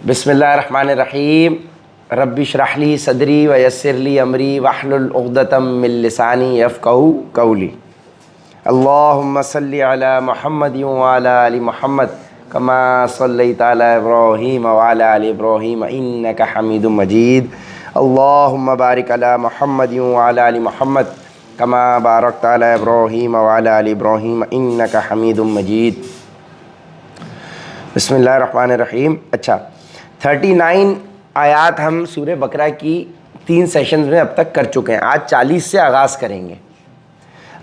बिस्मिल्लाहिर्रहमानिर्रहीम। रब्बि इश्रह ली सदरी व यस्सिर ली अमरी वहलुल उक़दतम मिन लिसानी यफ़क़हू क़ौली। अल्लाहुम्मा सल्लि अला मुहम्मद व अला आलि मुहम्मद कमा सल्लैता अला इब्राहीम व अला आलि इब्राहीम इन्नका हमीदुम मजीद। अल्लाहुम्मा बारिक अला मुहम्मद व अला आलि मुहम्मद कमा बारकता अला इब्राहीम व अला आलि इब्राहीम इन्नका हमीदुम मजीद। बिस्मिल्लाहिर्रहमानिर्रहीम। अच्छा, 39 आयात हम सूरह बकरा की 3 सेशंस में अब तक कर चुके हैं। आज 40 से आगाज़ करेंगे।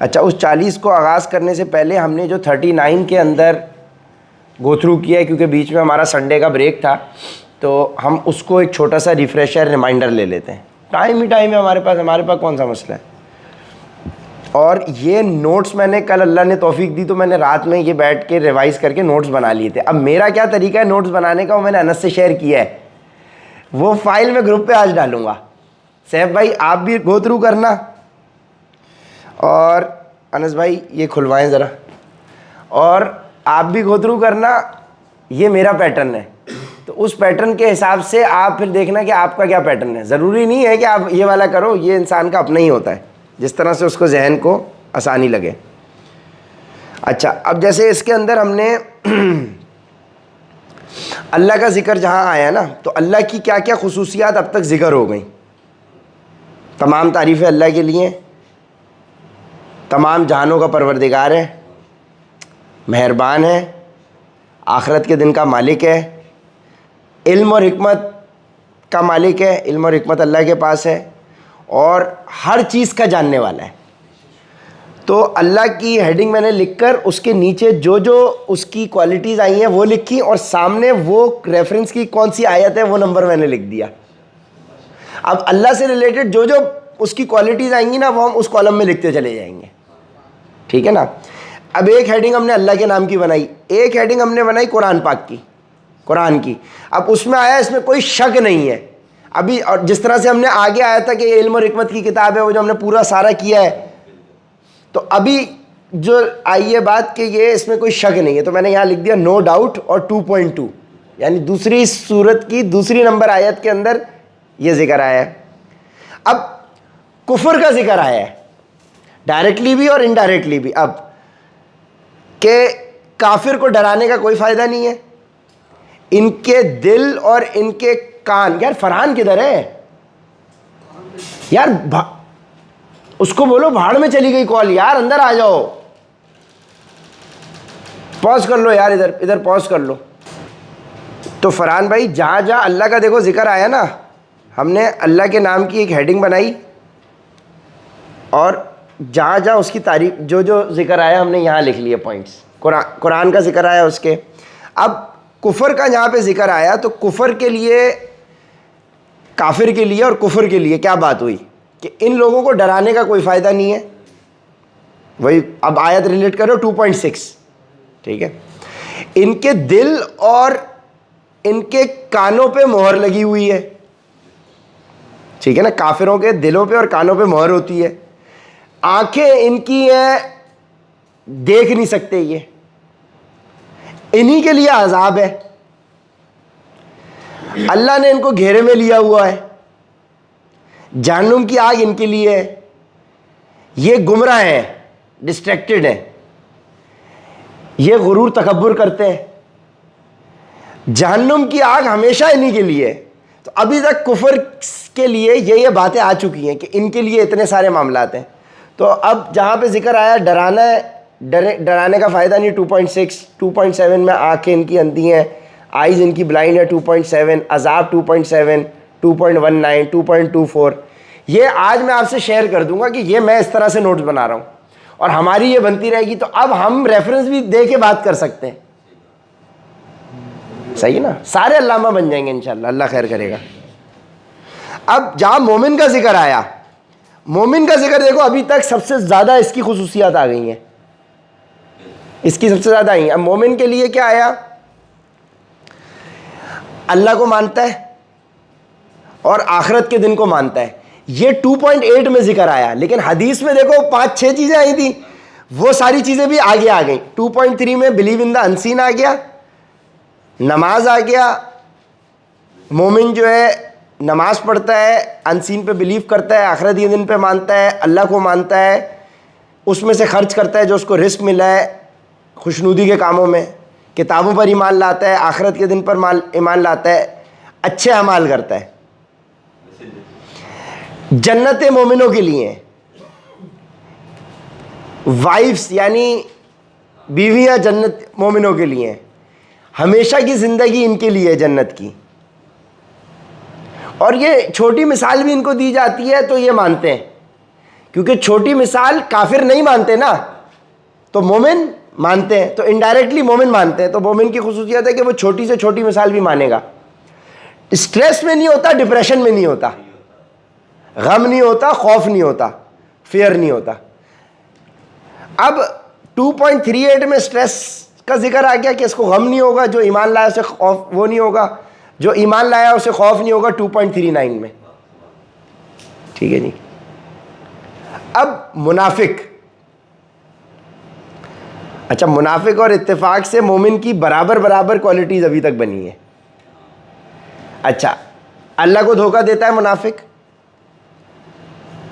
अच्छा, उस 40 को आगाज़ करने से पहले हमने जो 39 के अंदर गो थ्रू किया है, क्योंकि बीच में हमारा संडे का ब्रेक था, तो हम उसको एक छोटा सा रिफ़्रेशर रिमाइंडर ले लेते हैं। टाइम ही टाइम है हमारे पास कौन सा मसला है। और ये नोट्स मैंने कल अल्लाह ने तौफीक दी तो मैंने रात में ये बैठ के रिवाइज़ करके नोट्स बना लिए थे। अब मेरा क्या तरीका है नोट्स बनाने का, वो मैंने अनस से शेयर किया है, वो फाइल मैं ग्रुप पे आज डालूंगा। सैफ भाई आप भी गो थ्रू करना, और अनस भाई ये खुलवाएं ज़रा, और आप भी गो थ्रू करना। ये मेरा पैटर्न है, तो उस पैटर्न के हिसाब से आप फिर देखना कि आपका क्या पैटर्न है। ज़रूरी नहीं है कि आप ये वाला करो, ये इंसान का अपना ही होता है, जिस तरह से उसको जहन को आसानी लगे। अच्छा, अब जैसे इसके अंदर हमने अल्लाह का ज़िक्र जहाँ आया ना, तो अल्लाह की क्या क्या खुसूसियात अब तक ज़िक्र हो गई। तमाम तारीफ़ें अल्लाह के लिए, तमाम जहानों का परवरदिगार है, मेहरबान है, आखिरत के दिन का मालिक है, इल्म और हिकमत का मालिक है, इल्म और हिकमत अल्लाह के पास है, और हर चीज़ का जानने वाला है। तो अल्लाह की हेडिंग मैंने लिखकर उसके नीचे जो जो उसकी क्वालिटीज़ आई हैं वो लिखी, और सामने वो रेफरेंस की कौन सी आयत है वो नंबर मैंने लिख दिया। अब अल्लाह से रिलेटेड जो जो उसकी क्वालिटीज़ आएंगी ना, वो हम उस कॉलम में लिखते चले जाएंगे, ठीक है ना। अब एक हेडिंग हमने अल्लाह के नाम की बनाई, एक हेडिंग हमने बनाई कुरान पाक की, कुरान की। अब उसमें आया, इसमें कोई शक नहीं है अभी, और जिस तरह से हमने आगे आया था कि ये इल्म और हिकमत की किताब है, वो जो हमने पूरा सारा किया है, तो अभी जो आई है बात कि ये इसमें कोई शक नहीं है, तो मैंने यहाँ लिख दिया नो डाउट, और 2.2 यानी दूसरी सूरत की दूसरी नंबर आयत के अंदर ये जिक्र आया है। अब कुफर का जिक्र आया है, डायरेक्टली भी और इनडायरेक्टली भी। अब के काफिर को डराने का कोई फ़ायदा नहीं है, इनके दिल और इनके कान। यार फरहान किधर है यार, उसको बोलो भाड़ में चली गई कॉल, यार अंदर आ जाओ। पॉज कर लो यार, इधर पॉज कर लो। तो फरहान भाई, जहाँ जहाँ अल्लाह का देखो जिक्र आया ना, हमने अल्लाह के नाम की एक हेडिंग बनाई, और जहाँ जहाँ उसकी तारीफ जो जो जिक्र आया हमने यहाँ लिख लिए पॉइंट्स। कुरान का जिक्र आया उसके। अब कुफर का जहाँ पे जिक्र आया, तो कुफर के लिए, काफिर के लिए और कुफर के लिए क्या बात हुई कि इन लोगों को डराने का कोई फ़ायदा नहीं है। वही अब आयत रिलेट करो 2.6, ठीक है। इनके दिल और इनके कानों पे मोहर लगी हुई है, ठीक है ना। काफिरों के दिलों पे और कानों पे मोहर होती है। आंखें इनकी हैं, देख नहीं सकते, ये इन्हीं के लिए अजाब है। अल्लाह ने इनको घेरे में लिया हुआ है, जहन्नुम की आग इनके लिए है। ये गुमराह हैं, डिस्ट्रैक्टेड हैं, ये गुरूर तकब्बुर करते हैं। जहन्नुम की आग हमेशा इन्हीं के लिए है। तो अभी तक कुफर के लिए ये बातें आ चुकी हैं कि इनके लिए इतने सारे मामलात हैं। तो अब जहाँ पे जिक्र आया डराना है, डराने का फ़ायदा नहीं। 2.6, 2.7 में आँखें इनकी अंधी हैं, आइज़ इनकी ब्लाइंड है 2.7, अजाब 2.7, 2.19, 2.24। ये आज मैं आपसे शेयर कर दूंगा कि ये मैं इस तरह से नोट्स बना रहा हूँ, और हमारी ये बनती रहेगी। तो अब हम रेफरेंस भी दे के बात कर सकते हैं, सही है ना। सारे अल्लामा बन जाएंगे इंशाल्लाह, अल्लाह खैर करेगा। अब जहाँ मोमिन का जिक्र आया, मोमिन का जिक्र देखो, अभी तक सबसे ज़्यादा इसकी खुसूसियात आ गई हैं, इसकी सबसे ज़्यादा आई। अब मोमिन के लिए क्या आया, अल्लाह को मानता है और आखिरत के दिन को मानता है। ये 2.8 में जिक्र आया, लेकिन हदीस में देखो 5-6 चीज़ें आई थी, वो सारी चीज़ें भी आगे आ गई। 2.3 में बिलीव इन द अनसीन आ गया, नमाज आ गया, मोमिन जो है नमाज पढ़ता है, अनसीन पे बिलीव करता है, आखिरत के दिन पे मानता है, अल्लाह को मानता है, उसमें से खर्च करता है जो उसको रिस्क मिला है खुशनुदी के कामों में, किताबों पर ईमान लाता है, आखिरत के दिन पर ईमान लाता है, अच्छे अमाल करता है। जन्नत मोमिनों के लिए हैं। वाइफ्स यानी बीवियां जन्नत मोमिनों के लिए हैं। हमेशा की ज़िंदगी इनके लिए है जन्नत की। और ये छोटी मिसाल भी इनको दी जाती है तो ये मानते हैं, क्योंकि छोटी मिसाल काफिर नहीं मानते ना, तो मोमिन मानते हैं, तो इनडायरेक्टली मोमिन मानते हैं। तो मोमिन की खुसूसियत है कि वो छोटी से छोटी मिसाल भी मानेगा। स्ट्रेस में नहीं होता, डिप्रेशन में नहीं होता, गम नहीं होता, खौफ नहीं होता, फियर नहीं होता। अब 2.38 में स्ट्रेस का जिक्र आ गया कि इसको गम नहीं होगा, जो ईमान लाया उसे खौफ वो नहीं होगा, जो ईमान लाया उसे खौफ नहीं होगा 2.39 में। ठीक है जी। अब मुनाफिक, अच्छा मुनाफिक और इत्तेफाक से मोमिन की बराबर बराबर क्वालिटीज अभी तक बनी है। अच्छा, अल्लाह को धोखा देता है मुनाफिक,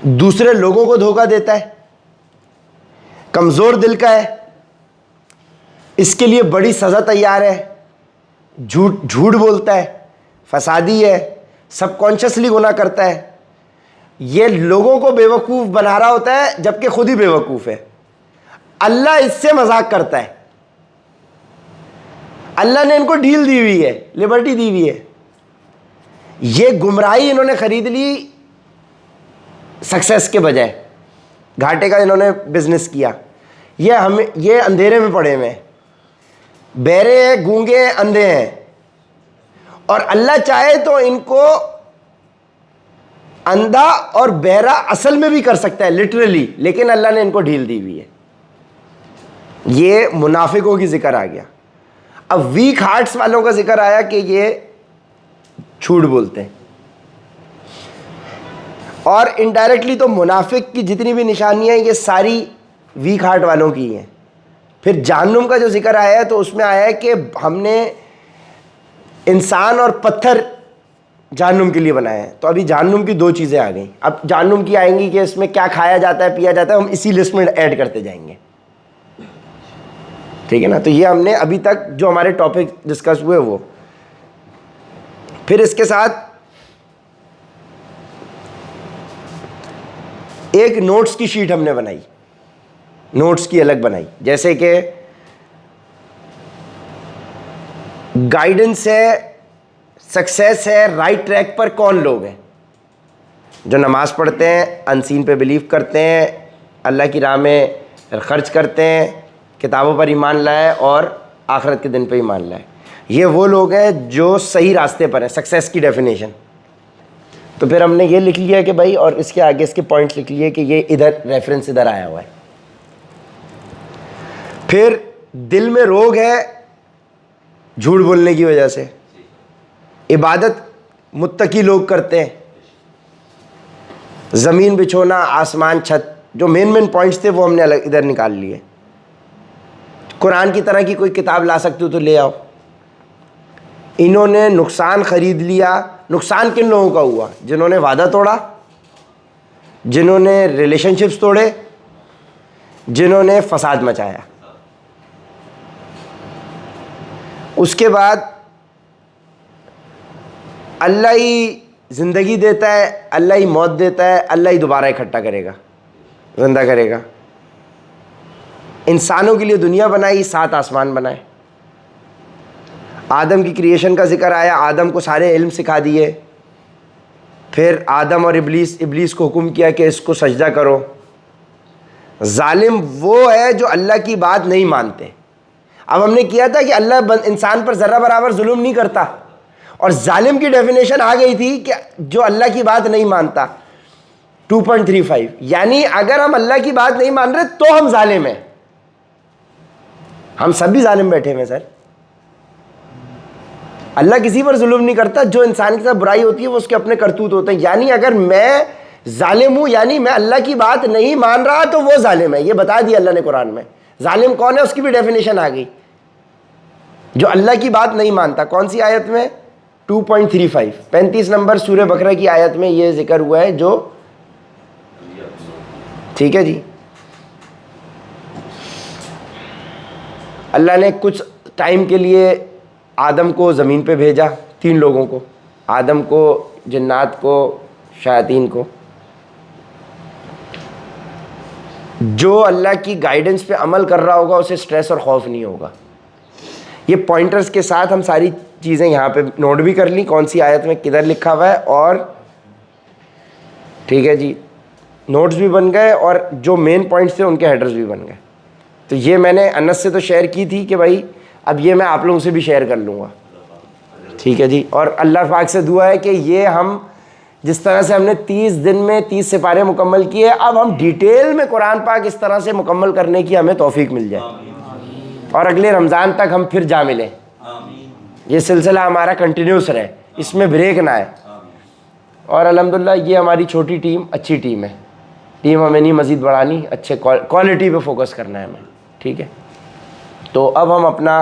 दूसरे लोगों को धोखा देता है, कमज़ोर दिल का है, इसके लिए बड़ी सज़ा तैयार है, झूठ बोलता है, फसादी है, सबकॉन्शियसली गुनाह करता है, ये लोगों को बेवकूफ़ बना रहा होता है जबकि खुद ही बेवकूफ़ है। अल्लाह इससे मजाक करता है। अल्लाह ने इनको ढील दी हुई है, लिबर्टी दी हुई है। ये गुमराही इन्होंने खरीद ली सक्सेस के बजाय, घाटे का इन्होंने बिजनेस किया। ये अंधेरे में पड़े हुए हैं, बहरे हैं, गूंगे हैं, अंधे हैं, और अल्लाह चाहे तो इनको अंधा और बहरा असल में भी कर सकता है, लिटरली, लेकिन अल्लाह ने इनको ढील दी हुई है। ये मुनाफिकों की जिक्र आ गया। अब वीक हार्ट्स वालों का जिक्र आया कि ये झूठ बोलते हैं, और इनडायरेक्टली तो मुनाफिक की जितनी भी निशानियां हैं ये सारी वीक हार्ट वालों की हैं। फिर जहन्नुम का जो जिक्र आया है तो उसमें आया है कि हमने इंसान और पत्थर जहन्नुम के लिए बनाए हैं। तो अभी जहन्नुम की दो चीज़ें आ गई। अब जहन्नुम की आएंगी कि इसमें क्या खाया जाता है, पिया जाता है, हम इसी लिस्ट में ऐड करते जाएंगे। ठीक है ना। तो ये हमने अभी तक जो हमारे टॉपिक डिस्कस हुए वो, फिर इसके साथ एक नोट्स की शीट हमने बनाई, नोट्स की अलग बनाई, जैसे कि गाइडेंस है, सक्सेस है, राइट ट्रैक पर कौन लोग हैं, जो नमाज पढ़ते हैं, अनसीन पे बिलीव करते हैं, अल्लाह की राह में खर्च करते हैं, किताबों पर ईमान लाए और आखिरत के दिन पे ईमान लाए। ये वो लोग हैं जो सही रास्ते पर हैं। सक्सेस की डेफिनेशन तो फिर हमने ये लिख लिया कि भाई, और इसके आगे इसके पॉइंट्स लिख लिए कि ये इधर रेफरेंस इधर आया हुआ है। फिर दिल में रोग है झूठ बोलने की वजह से, इबादत मुत्तकी लोग करते हैं, ज़मीन बिछोना, आसमान, छत, जो मेन पॉइंट्स थे वो हमने अलग इधर निकाल लिए। कुरान की तरह की कोई किताब ला सकते हो तो ले आओ। इन्होंने नुकसान ख़रीद लिया। नुकसान किन लोगों का हुआ? जिन्होंने वादा तोड़ा, जिन्होंने रिलेशनशिप्स तोड़े, जिन्होंने फसाद मचाया। उसके बाद अल्लाह ही ज़िंदगी देता है, अल्लाह ही मौत देता है, अल्लाह ही दोबारा इकट्ठा करेगा, ज़िंदा करेगा। इंसानों के लिए दुनिया बनाई, 7 आसमान बनाए। आदम की क्रिएशन का जिक्र आया, आदम को सारे इल्म सिखा दिए। फिर आदम और इब्लीस को हुक्म किया कि इसको सजदा करो। जालिम वो है जो अल्लाह की बात नहीं मानते। अब हमने किया था कि अल्लाह इंसान पर ज़र्रा बराबर जुल्म नहीं करता, और जालिम की डेफिनेशन आ गई थी कि जो अल्लाह की बात नहीं मानता, 2.35। यानी अगर हम अल्लाह की बात नहीं मान रहे तो हम जालिम हैं। हम सब भी जालिम बैठे हुए सर। अल्लाह किसी पर जुल्म नहीं करता, जो इंसान के साथ बुराई होती है वो उसके अपने करतूत होते हैं। यानी अगर मैं जालिम हूं, यानी मैं अल्लाह की बात नहीं मान रहा, तो वो जालिम है। ये बता दिया अल्लाह ने कुरान में। जालिम कौन है उसकी भी डेफिनेशन आ गई, जो अल्लाह की बात नहीं मानता। कौन सी आयत में? 2.35 35 नंबर सूरह बकरा की आयत में ये जिक्र हुआ है जो, ठीक है जी। अल्लाह ने कुछ टाइम के लिए आदम को ज़मीन पे भेजा, 3 लोगों को, आदम को, जिन्नात को, शयातीन को। जो अल्लाह की गाइडेंस पे अमल कर रहा होगा उसे स्ट्रेस और खौफ नहीं होगा। ये पॉइंटर्स के साथ हम सारी चीज़ें यहाँ पे नोट भी कर ली, कौन सी आयत में किधर लिखा हुआ है, और ठीक है जी, नोट्स भी बन गए और जो मेन पॉइंट्स थे उनके हेडर्स भी बन गए। तो ये मैंने अनस से तो शेयर की थी कि भाई अब ये मैं आप लोगों से भी शेयर कर लूँगा, ठीक है जी। और अल्लाह पाक से दुआ है कि ये हम जिस तरह से हमने 30 दिन में 30 सिपारे मुकम्मल किए, अब हम डिटेल में कुरान पाक इस तरह से मुकम्मल करने की हमें तौफीक मिल जाए और अगले रमज़ान तक हम फिर जा मिलें। ये सिलसिला हमारा कंटिन्यूस रहे, इसमें ब्रेक ना आए। और अल्हम्दुलिल्लाह ये हमारी छोटी टीम अच्छी टीम है, टीम हमें नहीं मज़ीद बढ़ानी, अच्छे क्वालिटी पे फोकस करना है हमें, ठीक है। तो अब हम अपना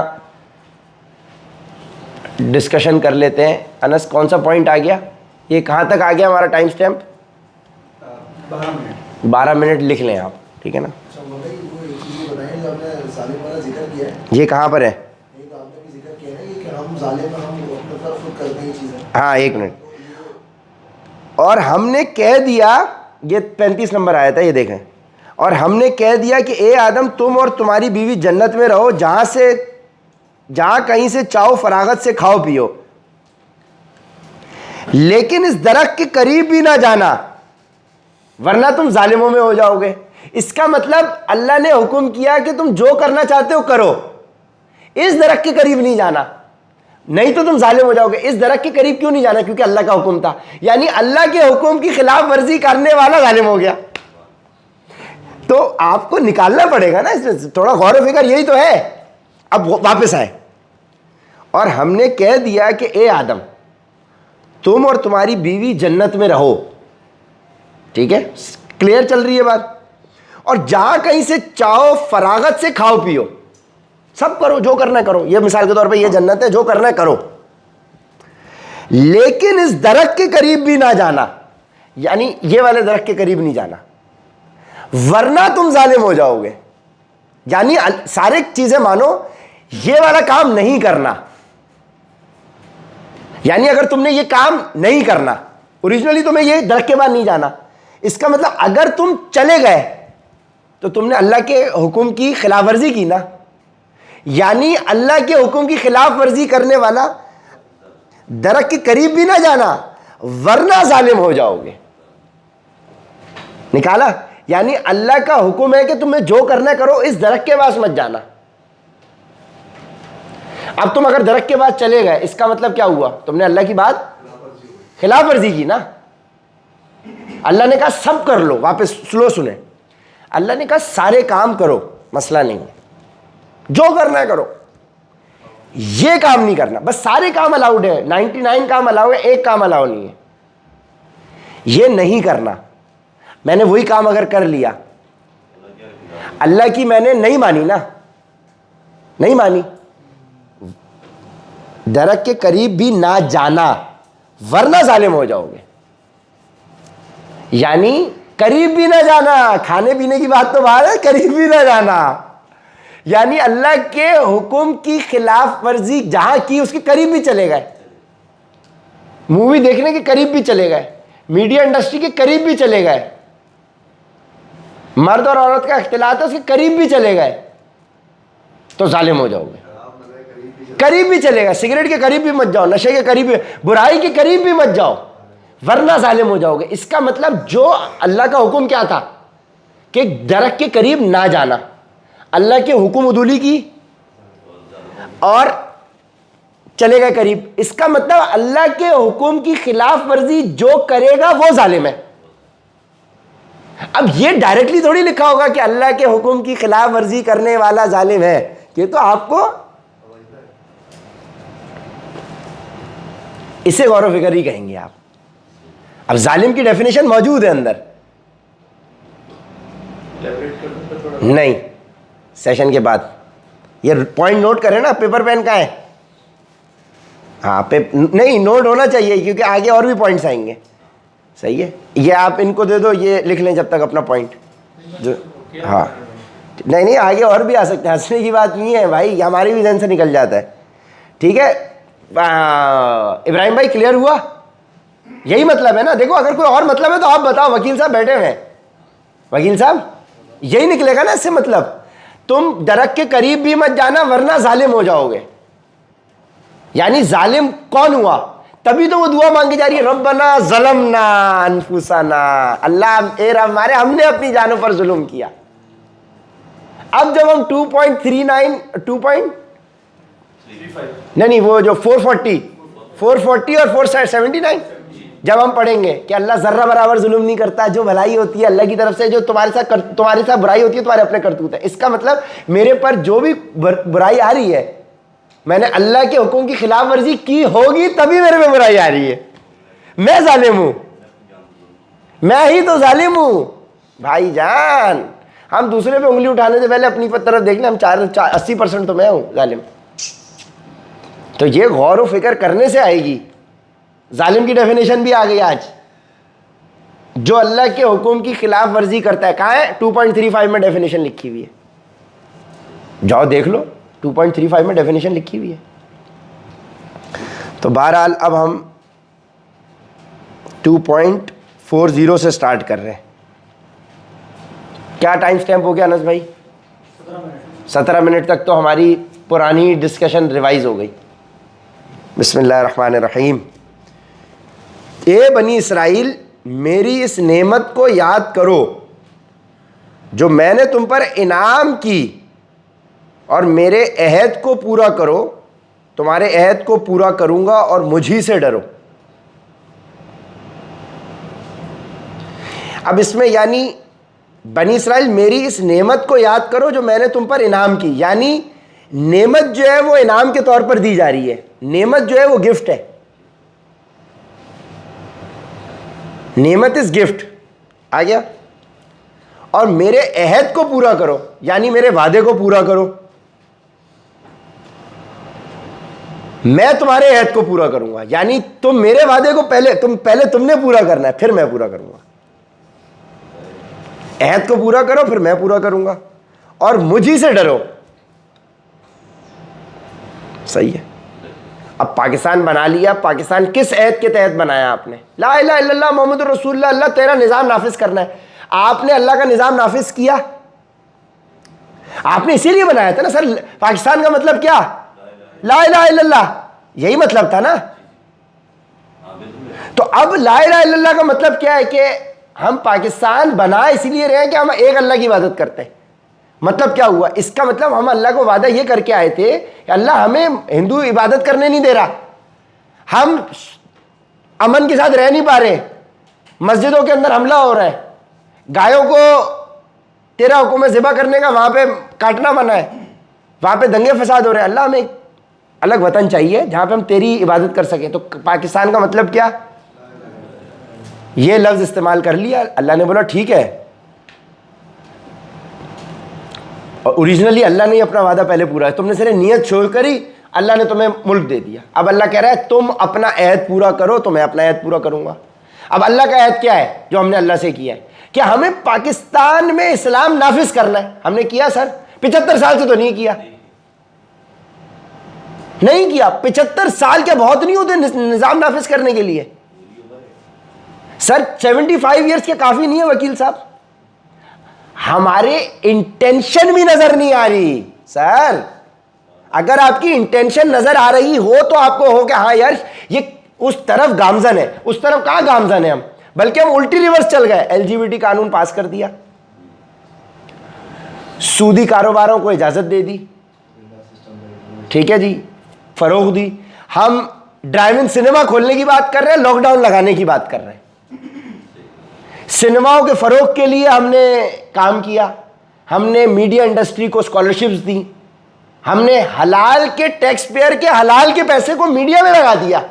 डिस्कशन कर लेते हैं। अनस कौन सा पॉइंट आ गया, ये कहाँ तक आ गया हमारा टाइम स्टैम्प? 12 मिनट लिख लें आप, ठीक है ना। ये कहाँ पर है? हाँ 1 मिनट। और हमने कह दिया, ये 35 नंबर आया था, ये देखें। और हमने कह दिया कि ए आदम तुम और तुम्हारी बीवी जन्नत में रहो, जहाँ कहीं से चाहो फरागत से खाओ पियो, लेकिन इस दरख्त के करीब भी ना जाना वरना तुम जालिमों में हो जाओगे। इसका मतलब अल्लाह ने हुक्म किया कि तुम जो करना चाहते हो करो, इस दरख्त के करीब नहीं जाना, नहीं तो तुम जालिम हो जाओगे। इस दरख्त के करीब क्यों नहीं जाना? क्योंकि अल्लाह का हुक्म था, यानी अल्लाह के हुक्म की खिलाफ वर्जी करने वाला जालिम हो गया। तो आपको निकालना पड़ेगा ना इसमें थोड़ा गौर व फिक्र, यही तो है। अब वापस आए और हमने कह दिया कि ए आदम तुम और तुम्हारी बीवी जन्नत में रहो, ठीक है, क्लियर चल रही है बात। और जहां कहीं से चाहो फरागत से खाओ पियो, सब करो, जो करना करो। ये मिसाल के तौर पे ये जन्नत है, जो करना है करो, लेकिन इस दरख्त के करीब भी ना जाना, यानी ये वाले दरख्त के करीब नहीं जाना वरना तुम जालिम हो जाओगे। यानी सारे चीजें मानो, ये वाला काम नहीं करना, यानी अगर तुमने ये काम नहीं करना, ओरिजिनली तुम्हें ये दरख्त के बाद नहीं जाना, इसका मतलब अगर तुम चले गए तो तुमने अल्लाह के हुक्म की खिलाफ वर्जी की ना, यानी अल्लाह के हुक्म की खिलाफ वर्जी करने वाला दरख्त के करीब भी ना जाना वरना जालिम हो जाओगे। निकाला? यानी अल्लाह का हुक्म है कि तुम्हें जो करना करो, इस दरख्त के पास मत जाना। अब तुम अगर दरख्त के पास चले गए, इसका मतलब क्या हुआ? तुमने अल्लाह की बात खिलाफ वर्जी की ना। अल्लाह ने कहा सब कर लो, वापस स्लो सुने, अल्लाह ने कहा सारे काम करो, मसला नहीं है, जो करना है करो, ये काम नहीं करना। बस सारे काम अलाउड है, 99 काम अलाउड है, एक काम अलाउ नहीं है, ये नहीं करना। मैंने वही काम अगर कर लिया, अल्लाह की मैंने नहीं मानी ना, नहीं मानी, दरख्त के करीब भी ना जाना वरना जालिम हो जाओगे। यानी करीब भी ना जाना, खाने पीने की बात तो बात है, करीब भी ना जाना, यानी अल्लाह के हुक्म की खिलाफ वर्जी जहां की उसके करीब भी चले गए, मूवी देखने के करीब भी चले गए, मीडिया इंडस्ट्री के करीब भी चले गए, मर्द और औरत का इख्तिलात है उसके करीब भी चले गए, तो जालिम हो जाओगे। करीब भी चलेगा, सिगरेट के करीब भी मत जाओ, नशे के करीब भी, बुराई के करीब भी मत जाओ वरना जालिम हो जाओगे। इसका मतलब जो अल्लाह का हुक्म क्या था कि दरख्त के करीब ना जाना, अल्लाह के हुक्म उदूली की और चले गए करीब, इसका मतलब अल्लाह के हुक्म की खिलाफ वर्जी जो करेगा वो जालिम है। अब ये डायरेक्टली थोड़ी लिखा होगा कि अल्लाह के हुक्म की खिलाफ वर्जी करने वाला जालिम है, ये तो आपको इसे गौर व फिक्र ही कहेंगे आप। अब जालिम की डेफिनेशन मौजूद है अंदर, नहीं सेशन के बाद ये पॉइंट नोट करें ना, पेपर पेन का है, हाँ पे नहीं, नोट होना चाहिए क्योंकि आगे और भी पॉइंट्स आएंगे। सही है, ये आप इनको दे दो, ये लिख लें जब तक अपना पॉइंट जो। हाँ नहीं नहीं, आगे और भी आ सकते हैं, हंसने की बात नहीं है भाई, हमारी भी जहन से निकल जाता है। ठीक है इब्राहिम भाई, क्लियर हुआ? यही मतलब है ना। देखो अगर कोई और मतलब है तो आप बताओ, वकील साहब बैठे हुए हैं, वकील साहब यही निकलेगा ना इससे मतलब। तुम दरख्त के करीब भी मत जाना वरना जालिम हो जाओगे। यानी जालिम कौन हुआ? तभी तो वो दुआ मांगी जा रही है, रब्बना ज़लमना अनफुसना, अल्लाह ए रब हमारे, हमने अपनी जानों पर जुल्म किया। अब जब हम 2.39 नहीं वो जो 440 और 479 जब हम पढ़ेंगे कि अल्लाह जर्रा बराबर जुल्म नहीं करता, जो भलाई होती है अल्लाह की तरफ से, जो तुम्हारे साथ बुराई होती है तुम्हारे अपने करतूत है। इसका मतलब मेरे पर जो भी बुराई आ रही है, मैंने अल्लाह के हुक्म की खिलाफ वर्जी की होगी तभी मेरे में बुराई आ रही है। मैं जालिम हूं, मैं ही तो जालिम हूं भाईजान। हम दूसरे पे उंगली उठाने से पहले अपनी तरफ देख लें, हम 80% तो मैं हूं जालिम। तो ये गौर व फिक्र करने से आएगी। जालिम की डेफिनेशन भी आ गई आज, जो अल्लाह के हुक्म की खिलाफ वर्जी करता है। कहाँ है? 2.35 में डेफिनेशन लिखी हुई है, जाओ देख लो, 2.35 में डेफिनेशन लिखी हुई है। तो बहरहाल अब हम 2.40 से स्टार्ट कर रहे हैं। क्या टाइम स्टैम्प हो गया अनस भाई? 17 मिनट तक तो हमारी पुरानी डिस्कशन रिवाइज हो गई। बिस्मिल्लाहिर्रहमानिर्रहीम। ए बनी इसराइल, मेरी इस नेमत को याद करो जो मैंने तुम पर इनाम की, और मेरे अहद को पूरा करो, तुम्हारे अहद को पूरा करूंगा और मुझी से डरो। अब इसमें यानी बनी इसराइल मेरी इस नेमत को याद करो जो मैंने तुम पर इनाम की, यानी नेमत जो है वो इनाम के तौर पर दी जा रही है। नेमत जो है वो गिफ्ट है, नेमत इज गिफ्ट, आ गया। और मेरे अहद को पूरा करो, यानी मेरे वादे को पूरा करो। मैं तुम्हारे अहद को पूरा करूंगा, यानी तुम मेरे वादे को पहले तुमने पूरा करना है, फिर मैं पूरा करूंगा। अहद को पूरा करो, फिर मैं पूरा करूंगा, और मुझी से डरो। सही है। अब पाकिस्तान बना लिया, पाकिस्तान किस अहद के तहत बनाया आपने? ला इलाहा इल्लल्लाह मोहम्मद रसूलुल्लाह, अल्लाह तेरा निज़ाम नाफिज करना है। आपने अल्लाह का निज़ाम नाफिज किया, आपने इसीलिए बनाया था ना सर। पाकिस्तान का मतलब क्या? ला इलाहा इल्लल्लाह, यही मतलब था ना। तो अब ला इलाहा इल्लल्लाह का मतलब क्या है कि हम पाकिस्तान बना इसलिए रहे हैं कि हम एक अल्लाह की इबादत करते हैं। मतलब क्या हुआ? इसका मतलब हम अल्लाह को वादा ये करके आए थे कि अल्लाह हमें हिंदू इबादत करने नहीं दे रहा, हम अमन के साथ रह नहीं पा रहे, मस्जिदों के अंदर हमला हो रहा है, गायों को तेरा हुक्म है ज़िबा करने का, वहां पे काटना मना है, वहां पे दंगे फसाद हो रहे हैं। अल्लाह हमें एक अलग वतन चाहिए जहां पे हम तेरी इबादत कर सकें। तो पाकिस्तान का मतलब क्या? ये लफ्ज इस्तेमाल कर लिया। अल्लाह ने बोला ठीक है, और ओरिजिनली अल्लाह ने अपना वादा पहले पूरा है, तुमने सिर्फ नियत छोड़ करी, अल्लाह ने तुम्हें मुल्क दे दिया। अब अल्लाह कह रहा है तुम अपना अहद पूरा करो तो मैं अपना अहद पूरा करूंगा। अब अल्लाह का अहद क्या है जो हमने अल्लाह से किया है? कि हमें पाकिस्तान में इस्लाम नाफिज करना है। हमने किया सर? 75 साल से तो नहीं किया, नहीं किया। 75 साल क्या बहुत नहीं होते निजाम नाफिज करने के लिए? सर 75 ईयर्स के काफी नहीं है वकील साहब। हमारे इंटेंशन भी नजर नहीं आ रही सर। अगर आपकी इंटेंशन नजर आ रही हो तो आपको हो कि हाँ यार ये उस तरफ गामजन है, उस तरफ कहां गामजन है हम, बल्कि हम उल्टी रिवर्स चल गए। एलजीबीटी कानून पास कर दिया, सूदी कारोबारों को इजाजत दे दी, ठीक है जी, फरोग दी। हम ड्राइव इन सिनेमा खोलने की बात कर रहे हैं, लॉकडाउन लगाने की बात कर रहे हैं। सिनेमाओं के फरोग के लिए हमने काम किया, हमने मीडिया इंडस्ट्री को स्कॉलरशिप्स दी, हमने हलाल के टैक्स पेयर के हलाल के पैसे को मीडिया में लगा दिया,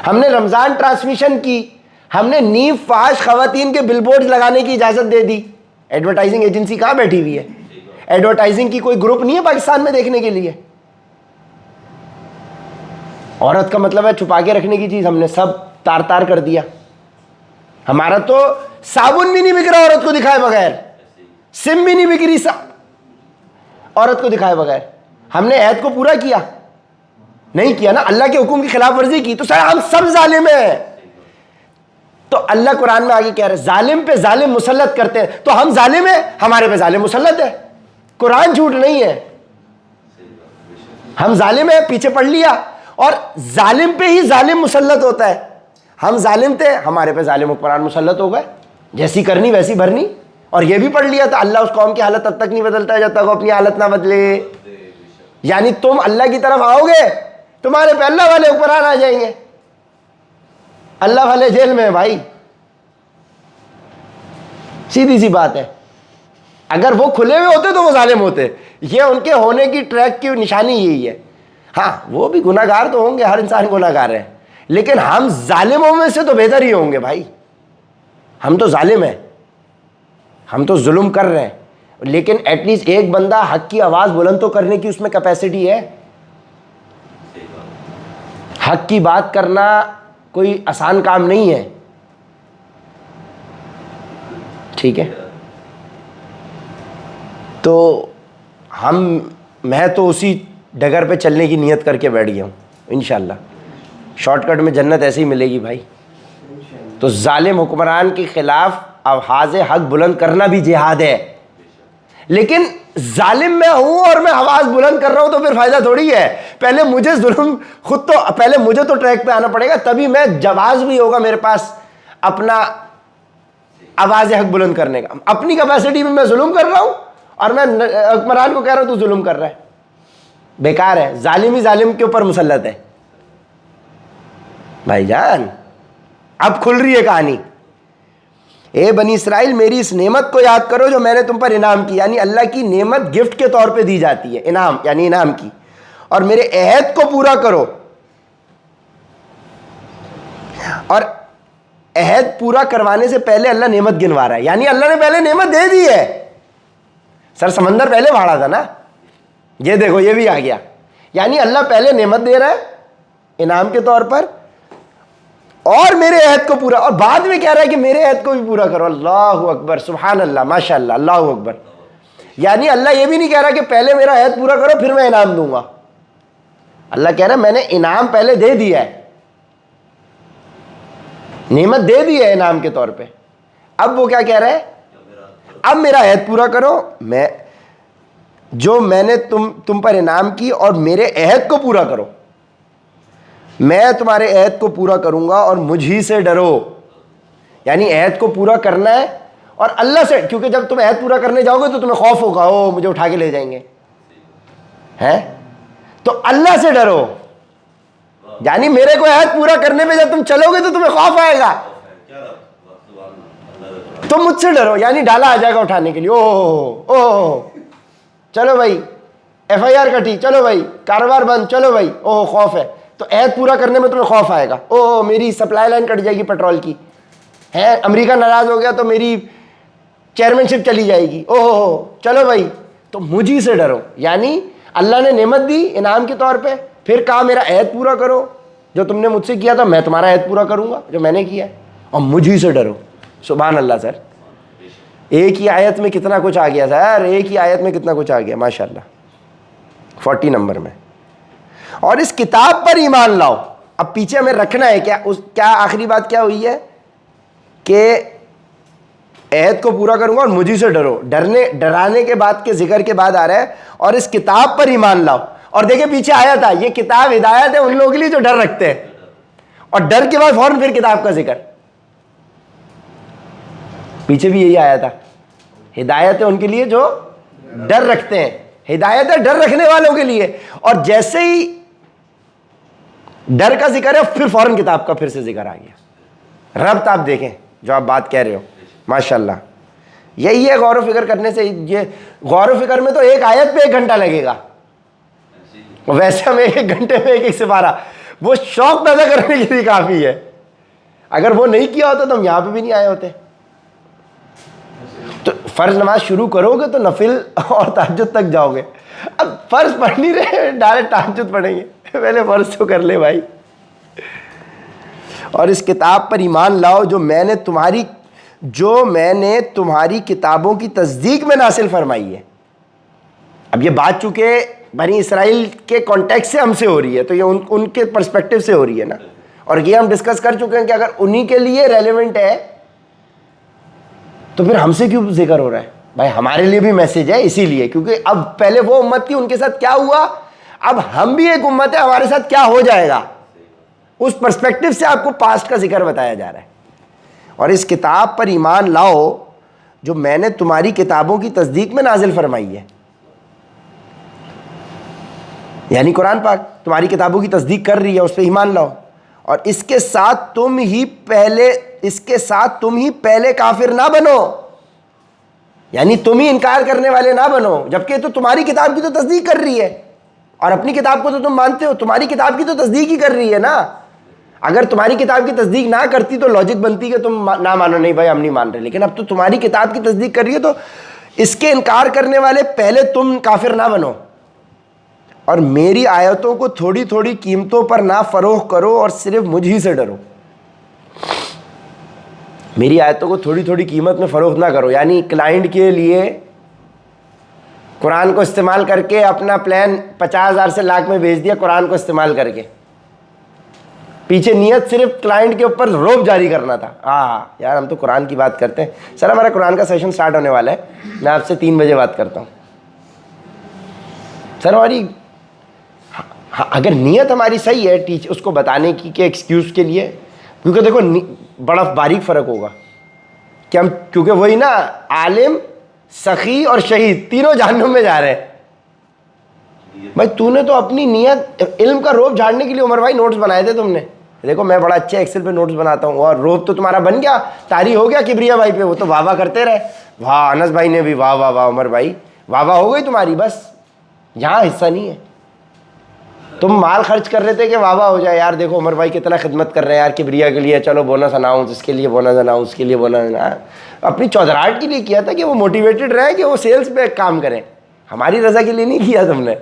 हमने रमजान ट्रांसमिशन की, हमने नींव फाश खवातीन के बिलबोर्ड लगाने की इजाजत दे दी। एडवर्टाइजिंग एजेंसी कहां बैठी हुई है? एडवर्टाइजिंग की कोई ग्रुप नहीं है पाकिस्तान में देखने के लिए? औरत का मतलब है छुपा के रखने की चीज़, हमने सब तार तार कर दिया। हमारा तो साबुन भी नहीं बिक रहा औरत को दिखाए बगैर, सिम भी नहीं बिक रही औरत को दिखाए बगैर। हमने ऐद को पूरा किया नहीं किया ना, अल्लाह के हुक्म की खिलाफ वर्जी की, तो सर हम सब जालिम हैं। तो अल्लाह कुरान में आगे कह रहे हैं जालिम पे जालिम मुसल्लत करते हैं, तो हम जालिम हैं, हमारे पे जालिम मुसल्लत है। कुरान झूठ नहीं है, हम जालिम हैं, पीछे पढ़ लिया। और जालिम पे ही जालिम मुसल्लत होता है। हम जालिम थे, हमारे पे जालिम हुक्मरान मुसल्लत हो गए, जैसी करनी वैसी भरनी। और ये भी पढ़ लिया था अल्लाह उस कौम की हालत तब तक नहीं बदलता है जब तक वो अपनी हालत ना बदले। यानी तुम अल्लाह की तरफ आओगे, तुम्हारे पे अल्लाह वाले हुक्मरान आ जाएंगे। अल्लाह वाले जेल में है भाई, सीधी सी बात है। अगर वो खुले हुए होते तो वो जालिम होते। ये उनके होने की ट्रैक की निशानी यही है। हाँ, वो भी गुनाहगार तो होंगे, हर इंसान गुनाहगार है, लेकिन हम जालिमों में से तो बेहतर ही होंगे भाई। हम तो जालिम हैं, हम तो जुल्म कर रहे हैं, लेकिन एटलीस्ट एक बंदा हक की आवाज़ बुलंद तो करने की उसमें कैपेसिटी है। हक की बात करना कोई आसान काम नहीं है, ठीक है। तो मैं तो उसी डगर पे चलने की नियत करके बैठ गया हूँ। इंशाल्लाह शॉर्टकट में जन्नत ऐसे ही मिलेगी भाई। तो जालिम हुक्मरान के खिलाफ आवाज़ हक बुलंद करना भी जिहाद है, लेकिन जालिम मैं हूं और मैं आवाज़ बुलंद कर रहा हूं तो फिर फ़ायदा थोड़ी है। पहले मुझे जुल्म खुद तो, पहले मुझे तो ट्रैक पे आना पड़ेगा, तभी मैं जवाज़ भी होगा मेरे पास अपना आवाज़ हक बुलंद करने का। अपनी कैपेसिटी में मैं जुल्म कर रहा हूं और मैं हुक्मरान को कह रहा हूं तू जुल्म कर रहा है, बेकार है। जालिम ही जालिम के ऊपर मुसल्लत है भाईजान। अब खुल रही है कहानी। ए बनी इसराइल, मेरी इस नेमत को याद करो जो मैंने तुम पर इनाम की, यानी अल्लाह की नेमत गिफ्ट के तौर पे दी जाती है, इनाम यानी इनाम की। और मेरे अहद को पूरा करो। और अहद पूरा करवाने से पहले अल्लाह नेमत गिनवा रहा है, यानी अल्लाह ने पहले नेमत दे दी है। सर समंदर पहले भाड़ा था ना, ये देखो ये भी आ गया। यानी अल्लाह पहले नेमत दे रहा है इनाम के तौर पर, और मेरे अहद को पूरा, और बाद में कह रहा है कि मेरे अहद को भी पूरा करो। अल्लाहु अकबर, सुभान अल्लाह, माशाअल्लाह, अल्लाहु अकबर। यानी अल्लाह ये भी नहीं कह रहा कि पहले मेरा अहद पूरा करो फिर मैं इनाम दूंगा। अल्लाह कह रहा है मैंने इनाम पहले दे दिया है, नेमत दे दी है इनाम के तौर पे। अब वो क्या कह रहा है, अब मेरा अहद पूरा करो, मैं जो मैंने तुम पर इनाम की, और मेरे अहद को पूरा करो। मैं तुम्हारे अहद को पूरा करूंगा और मुझी से डरो। यानी अहद को पूरा करना है और अल्लाह से, क्योंकि जब तुम अहद पूरा करने जाओगे तो तुम्हें खौफ होगा, ओ मुझे उठा के ले जाएंगे, हैं? तो अल्लाह से डरो। यानी मेरे को अहद पूरा करने में जब तुम चलोगे तो तुम्हें खौफ आएगा, तुम मुझसे डरो। यानी डाला आ जाएगा उठाने के लिए, ओह चलो भाई FIR कटी, चलो भाई कारोबार बंद, चलो भाई, ओह खौफ है। तो अहद पूरा करने में तुम्हें खौफ आएगा, ओह मेरी सप्लाई लाइन कट जाएगी पेट्रोल की, है अमेरिका नाराज हो गया तो मेरी चेयरमैनशिप चली जाएगी, ओह चलो भाई, तो मुझी से डरो। यानी अल्लाह ने नेमत दी इनाम के तौर पे, फिर कहा मेरा अहद पूरा करो, जो तुमने मुझसे किया था मैं तुम्हारा अहद पूरा करूंगा जो मैंने किया है, और मुझी से डरो। सुभान अल्लाह। सर एक ही आयत में कितना कुछ आ गया सर, एक ही आयत में कितना कुछ आ गया माशाल्लाह, 40 नंबर में। और इस किताब पर ईमान लाओ। अब पीछे हमें रखना है क्या आखिरी बात क्या हुई है कि अहद को पूरा करूंगा और मुझी से डरो। डराने के बाद के जिक्र के बाद आ रहा है और इस किताब पर ईमान लाओ। और देखिए पीछे आया था, ये किताब हिदायत है उन लोगों के लिए जो डर रखते हैं, और डर के बाद फौरन फिर किताब का जिक्र। पीछे भी यही आया था, हिदायत है उनके लिए जो डर रखते हैं, हिदायत है डर रखने वालों के लिए। और जैसे ही डर का जिक्र है फिर फौरन किताब का फिर से जिक्र आ गया। रब्त आप देखें जो आप बात कह रहे हो, माशाल्लाह। यही है गौर व फिक्र करने से। ये गौर व फिक्र में तो एक आयत पे 1 घंटा लगेगा, वैसे हमें 1 घंटे में एक सिपारा, वो शौक पैदा करने के लिए काफी है। अगर वो नहीं किया होता तो हम यहां पे भी नहीं आए होते। तो फर्ज नमाज शुरू करोगे तो नफिल और तहज्जुद तक जाओगे। अब फर्ज पढ़ नहीं रहे, डायरेक्ट तहज्जुद पढ़ेंगे। पहले फर्ज तो कर ले भाई। और इस किताब पर ईमान लाओ जो मैंने तुम्हारी किताबों की तस्दीक में नासिल फरमाई है। अब ये बात चूंकि बनी इसराइल के कॉन्टेक्स्ट से हमसे हो रही है, तो ये उनके पर्सपेक्टिव से हो रही है ना, और ये हम डिस्कस कर चुके हैं कि अगर उन्हीं के लिए रेलेवेंट है तो फिर हमसे क्यों जिक्र हो रहा है भाई? हमारे लिए भी मैसेज है, इसीलिए क्योंकि अब पहले वो उम्मत थी, उनके साथ क्या हुआ, अब हम भी एक उम्मत है, हमारे साथ क्या हो जाएगा, उस पर्सपेक्टिव से आपको पास्ट का जिक्र बताया जा रहा है। और इस किताब पर ईमान लाओ जो मैंने तुम्हारी किताबों की तस्दीक में नाजिल फरमाई है, यानी कुरान पाक तुम्हारी किताबों की तस्दीक कर रही है, उस पर ईमान लाओ। और इसके साथ तुम ही पहले काफिर ना बनो, यानी तुम ही इनकार करने वाले ना बनो, जबकि तो तुम्हारी किताब की तो तस्दीक कर रही है, और अपनी किताब को तो तुम मानते हो, तुम्हारी किताब की तो तस्दीक ही कर रही है ना। अगर तुम्हारी किताब की तस्दीक ना करती तो लॉजिक बनती कि तुम ना मानो, नहीं भाई हम नहीं मान रहे, लेकिन अब तो तुम्हारी किताब की तस्दीक कर रही है, तो इसके इनकार करने वाले पहले तुम काफिर ना बनो, और मेरी आयतों को थोड़ी थोड़ी कीमतों पर ना फरोख्त करो और सिर्फ मुझ ही से डरो। मेरी आयतों को थोड़ी थोड़ी कीमत में फरोख्त ना करो, यानी क्लाइंट के लिए कुरान को इस्तेमाल करके अपना प्लान 50,000 से लाख में बेच दिया, कुरान को इस्तेमाल करके, पीछे नियत सिर्फ क्लाइंट के ऊपर रोब जारी करना था। हाँ यार हम तो कुरान की बात करते हैं, सर हमारा कुरान का सेशन स्टार्ट होने वाला है, मैं आपसे 3 बजे बात करता हूँ। सर हमारी हाँ, अगर नीयत हमारी सही है टीच उसको बताने की कि एक्सक्यूज़ के लिए, क्योंकि देखो बड़ा बारीक फ़र्क होगा कि हम, क्योंकि वही ना आलिम सखी और शहीद तीनों जहन्नुम में जा रहे हैं। भाई तूने तो अपनी नीयत इल्म का रोब झाड़ने के लिए उमर भाई नोट्स बनाए थे तुमने, देखो मैं बड़ा अच्छे एक्सेल पे नोट्स बनाता हूँ, और रोब तो तुम्हारा बन गया, तारी हो गया किबरिया भाई पे, वो तो वाह वाह करते रहे, वाह अनस भाई ने भी वाह वाह वाह, उमर भाई वाह वाह हो गई तुम्हारी, बस यहाँ हिस्सा नहीं है। तुम माल खर्च कर रहे थे कि वाह वाह हो जाए, यार देखो उमर भाई कितना खिदमत कर रहे हैं यार किबरिया के लिए, चलो बोनस अनाउंस, इसके लिए बोनस अनाउंस, उसके लिए बोनस अनाउंस, अपनी चौधराहट के लिए किया था कि वो मोटिवेटेड रहे कि वो सेल्स पे काम करें, हमारी रजा के लिए नहीं किया तुमने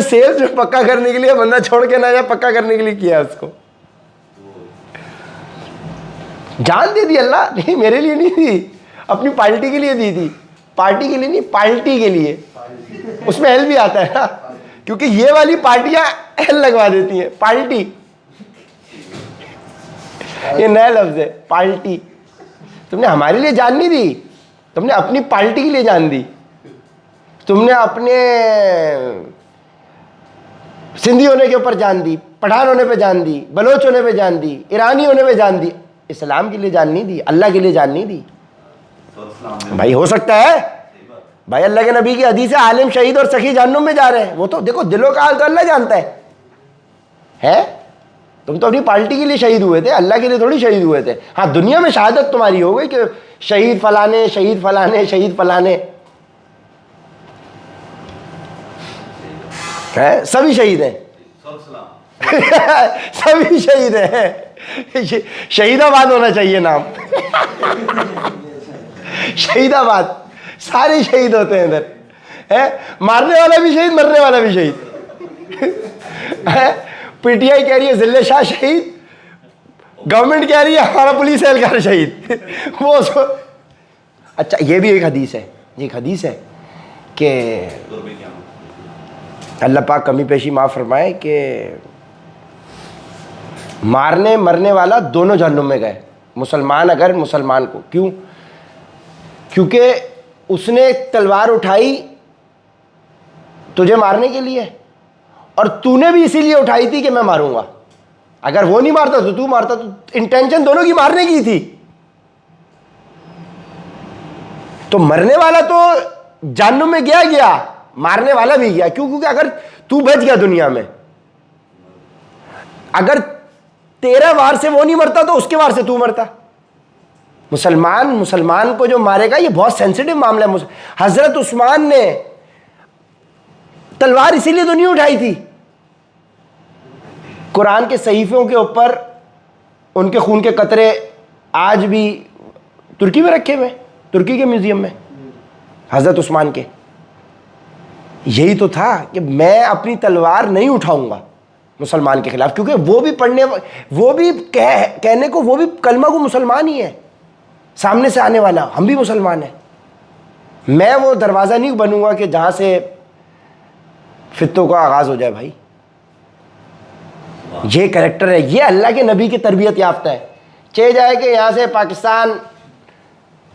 सेल्स में पक्का करने के लिए, बंदा छोड़ के ना जाए पक्का करने के लिए किया उसको। जान दे दी अल्लाह, नहीं मेरे लिए नहीं दी, अपनी पार्टी के लिए दी थी, पार्टी के लिए नहीं पार्टी के लिए, उसमें एल भी आता है ना, क्योंकि ये वाली पार्टियां एल लगवा देती हैं, पार्टी ये नया लफ्ज है पार्टी। तुमने हमारे लिए जान नहीं दी, तुमने अपनी पार्टी के लिए जान दी, तुमने अपने सिंधी होने के ऊपर जान दी, पठान होने पे जान दी, बलोच होने पे जान दी, ईरानी होने पे जान दी, इस्लाम के लिए जान नहीं दी, अल्लाह के लिए जान नहीं दी। भाई हो सकता है भाई अल्लाह के नबी की हदीस है आलिम शहीद और सखी जहन्नुम में जा रहे हैं, वो तो देखो दिलों का हाल तो अल्लाह जानता है? तुम तो अपनी पार्टी के लिए शहीद हुए थे, अल्लाह के लिए थोड़ी शहीद हुए थे। हाँ दुनिया में शहादत तुम्हारी हो गई कि शहीद फलाने शहीद फलाने शहीद फलाने है, सभी शहीद हैं सभी शहीद हैं, शहीदाबाद होना चाहिए नाम शहीदाबाद, सारे शहीद होते हैं इधर, है मारने वाला भी शहीद मरने वाला भी शहीद है। पीटीआई कह रही है जिले शाह शहीद, गवर्नमेंट कह रही है हमारा पुलिस एहलकार शहीद वो उसको। अच्छा ये भी एक हदीस है, एक हदीस है कि अल्लाह पाक कमी पेशी माफ़ फरमाए कि मारने मरने वाला दोनों जहन्नुम में गए, मुसलमान अगर मुसलमान को, क्यों? क्योंकि उसने तलवार उठाई तुझे मारने के लिए, और तूने भी इसीलिए उठाई थी कि मैं मारूंगा, अगर वो नहीं मारता तो तू मारता, तो इंटेंशन दोनों की मारने की थी। तो मरने वाला तो जहन्नुम में गया, मारने वाला भी गया, क्यों? क्योंकि अगर तू बच गया दुनिया में, अगर तेरा वार से वो नहीं मरता तो उसके वार से तू मरता। मुसलमान को जो मारेगा, ये बहुत सेंसिटिव मामला है। हजरत उस्मान ने तलवार इसीलिए तो नहीं उठाई थी, कुरान के सहीफों के ऊपर उनके खून के कतरे आज भी तुर्की में रखे हुए, तुर्की के म्यूजियम में हजरत उस्मान के। यही तो था कि मैं अपनी तलवार नहीं उठाऊंगा मुसलमान के खिलाफ, क्योंकि वो भी वो भी कहने को वो भी कलमा को मुसलमान ही है, सामने से आने वाला, हम भी मुसलमान हैं। मैं वो दरवाज़ा नहीं बनूंगा कि जहाँ से फितनों का आगाज़ हो जाए। भाई ये कैरेक्टर है, ये अल्लाह के नबी की तरबियत याफ्ता है। चाहे जाए कि यहाँ से पाकिस्तान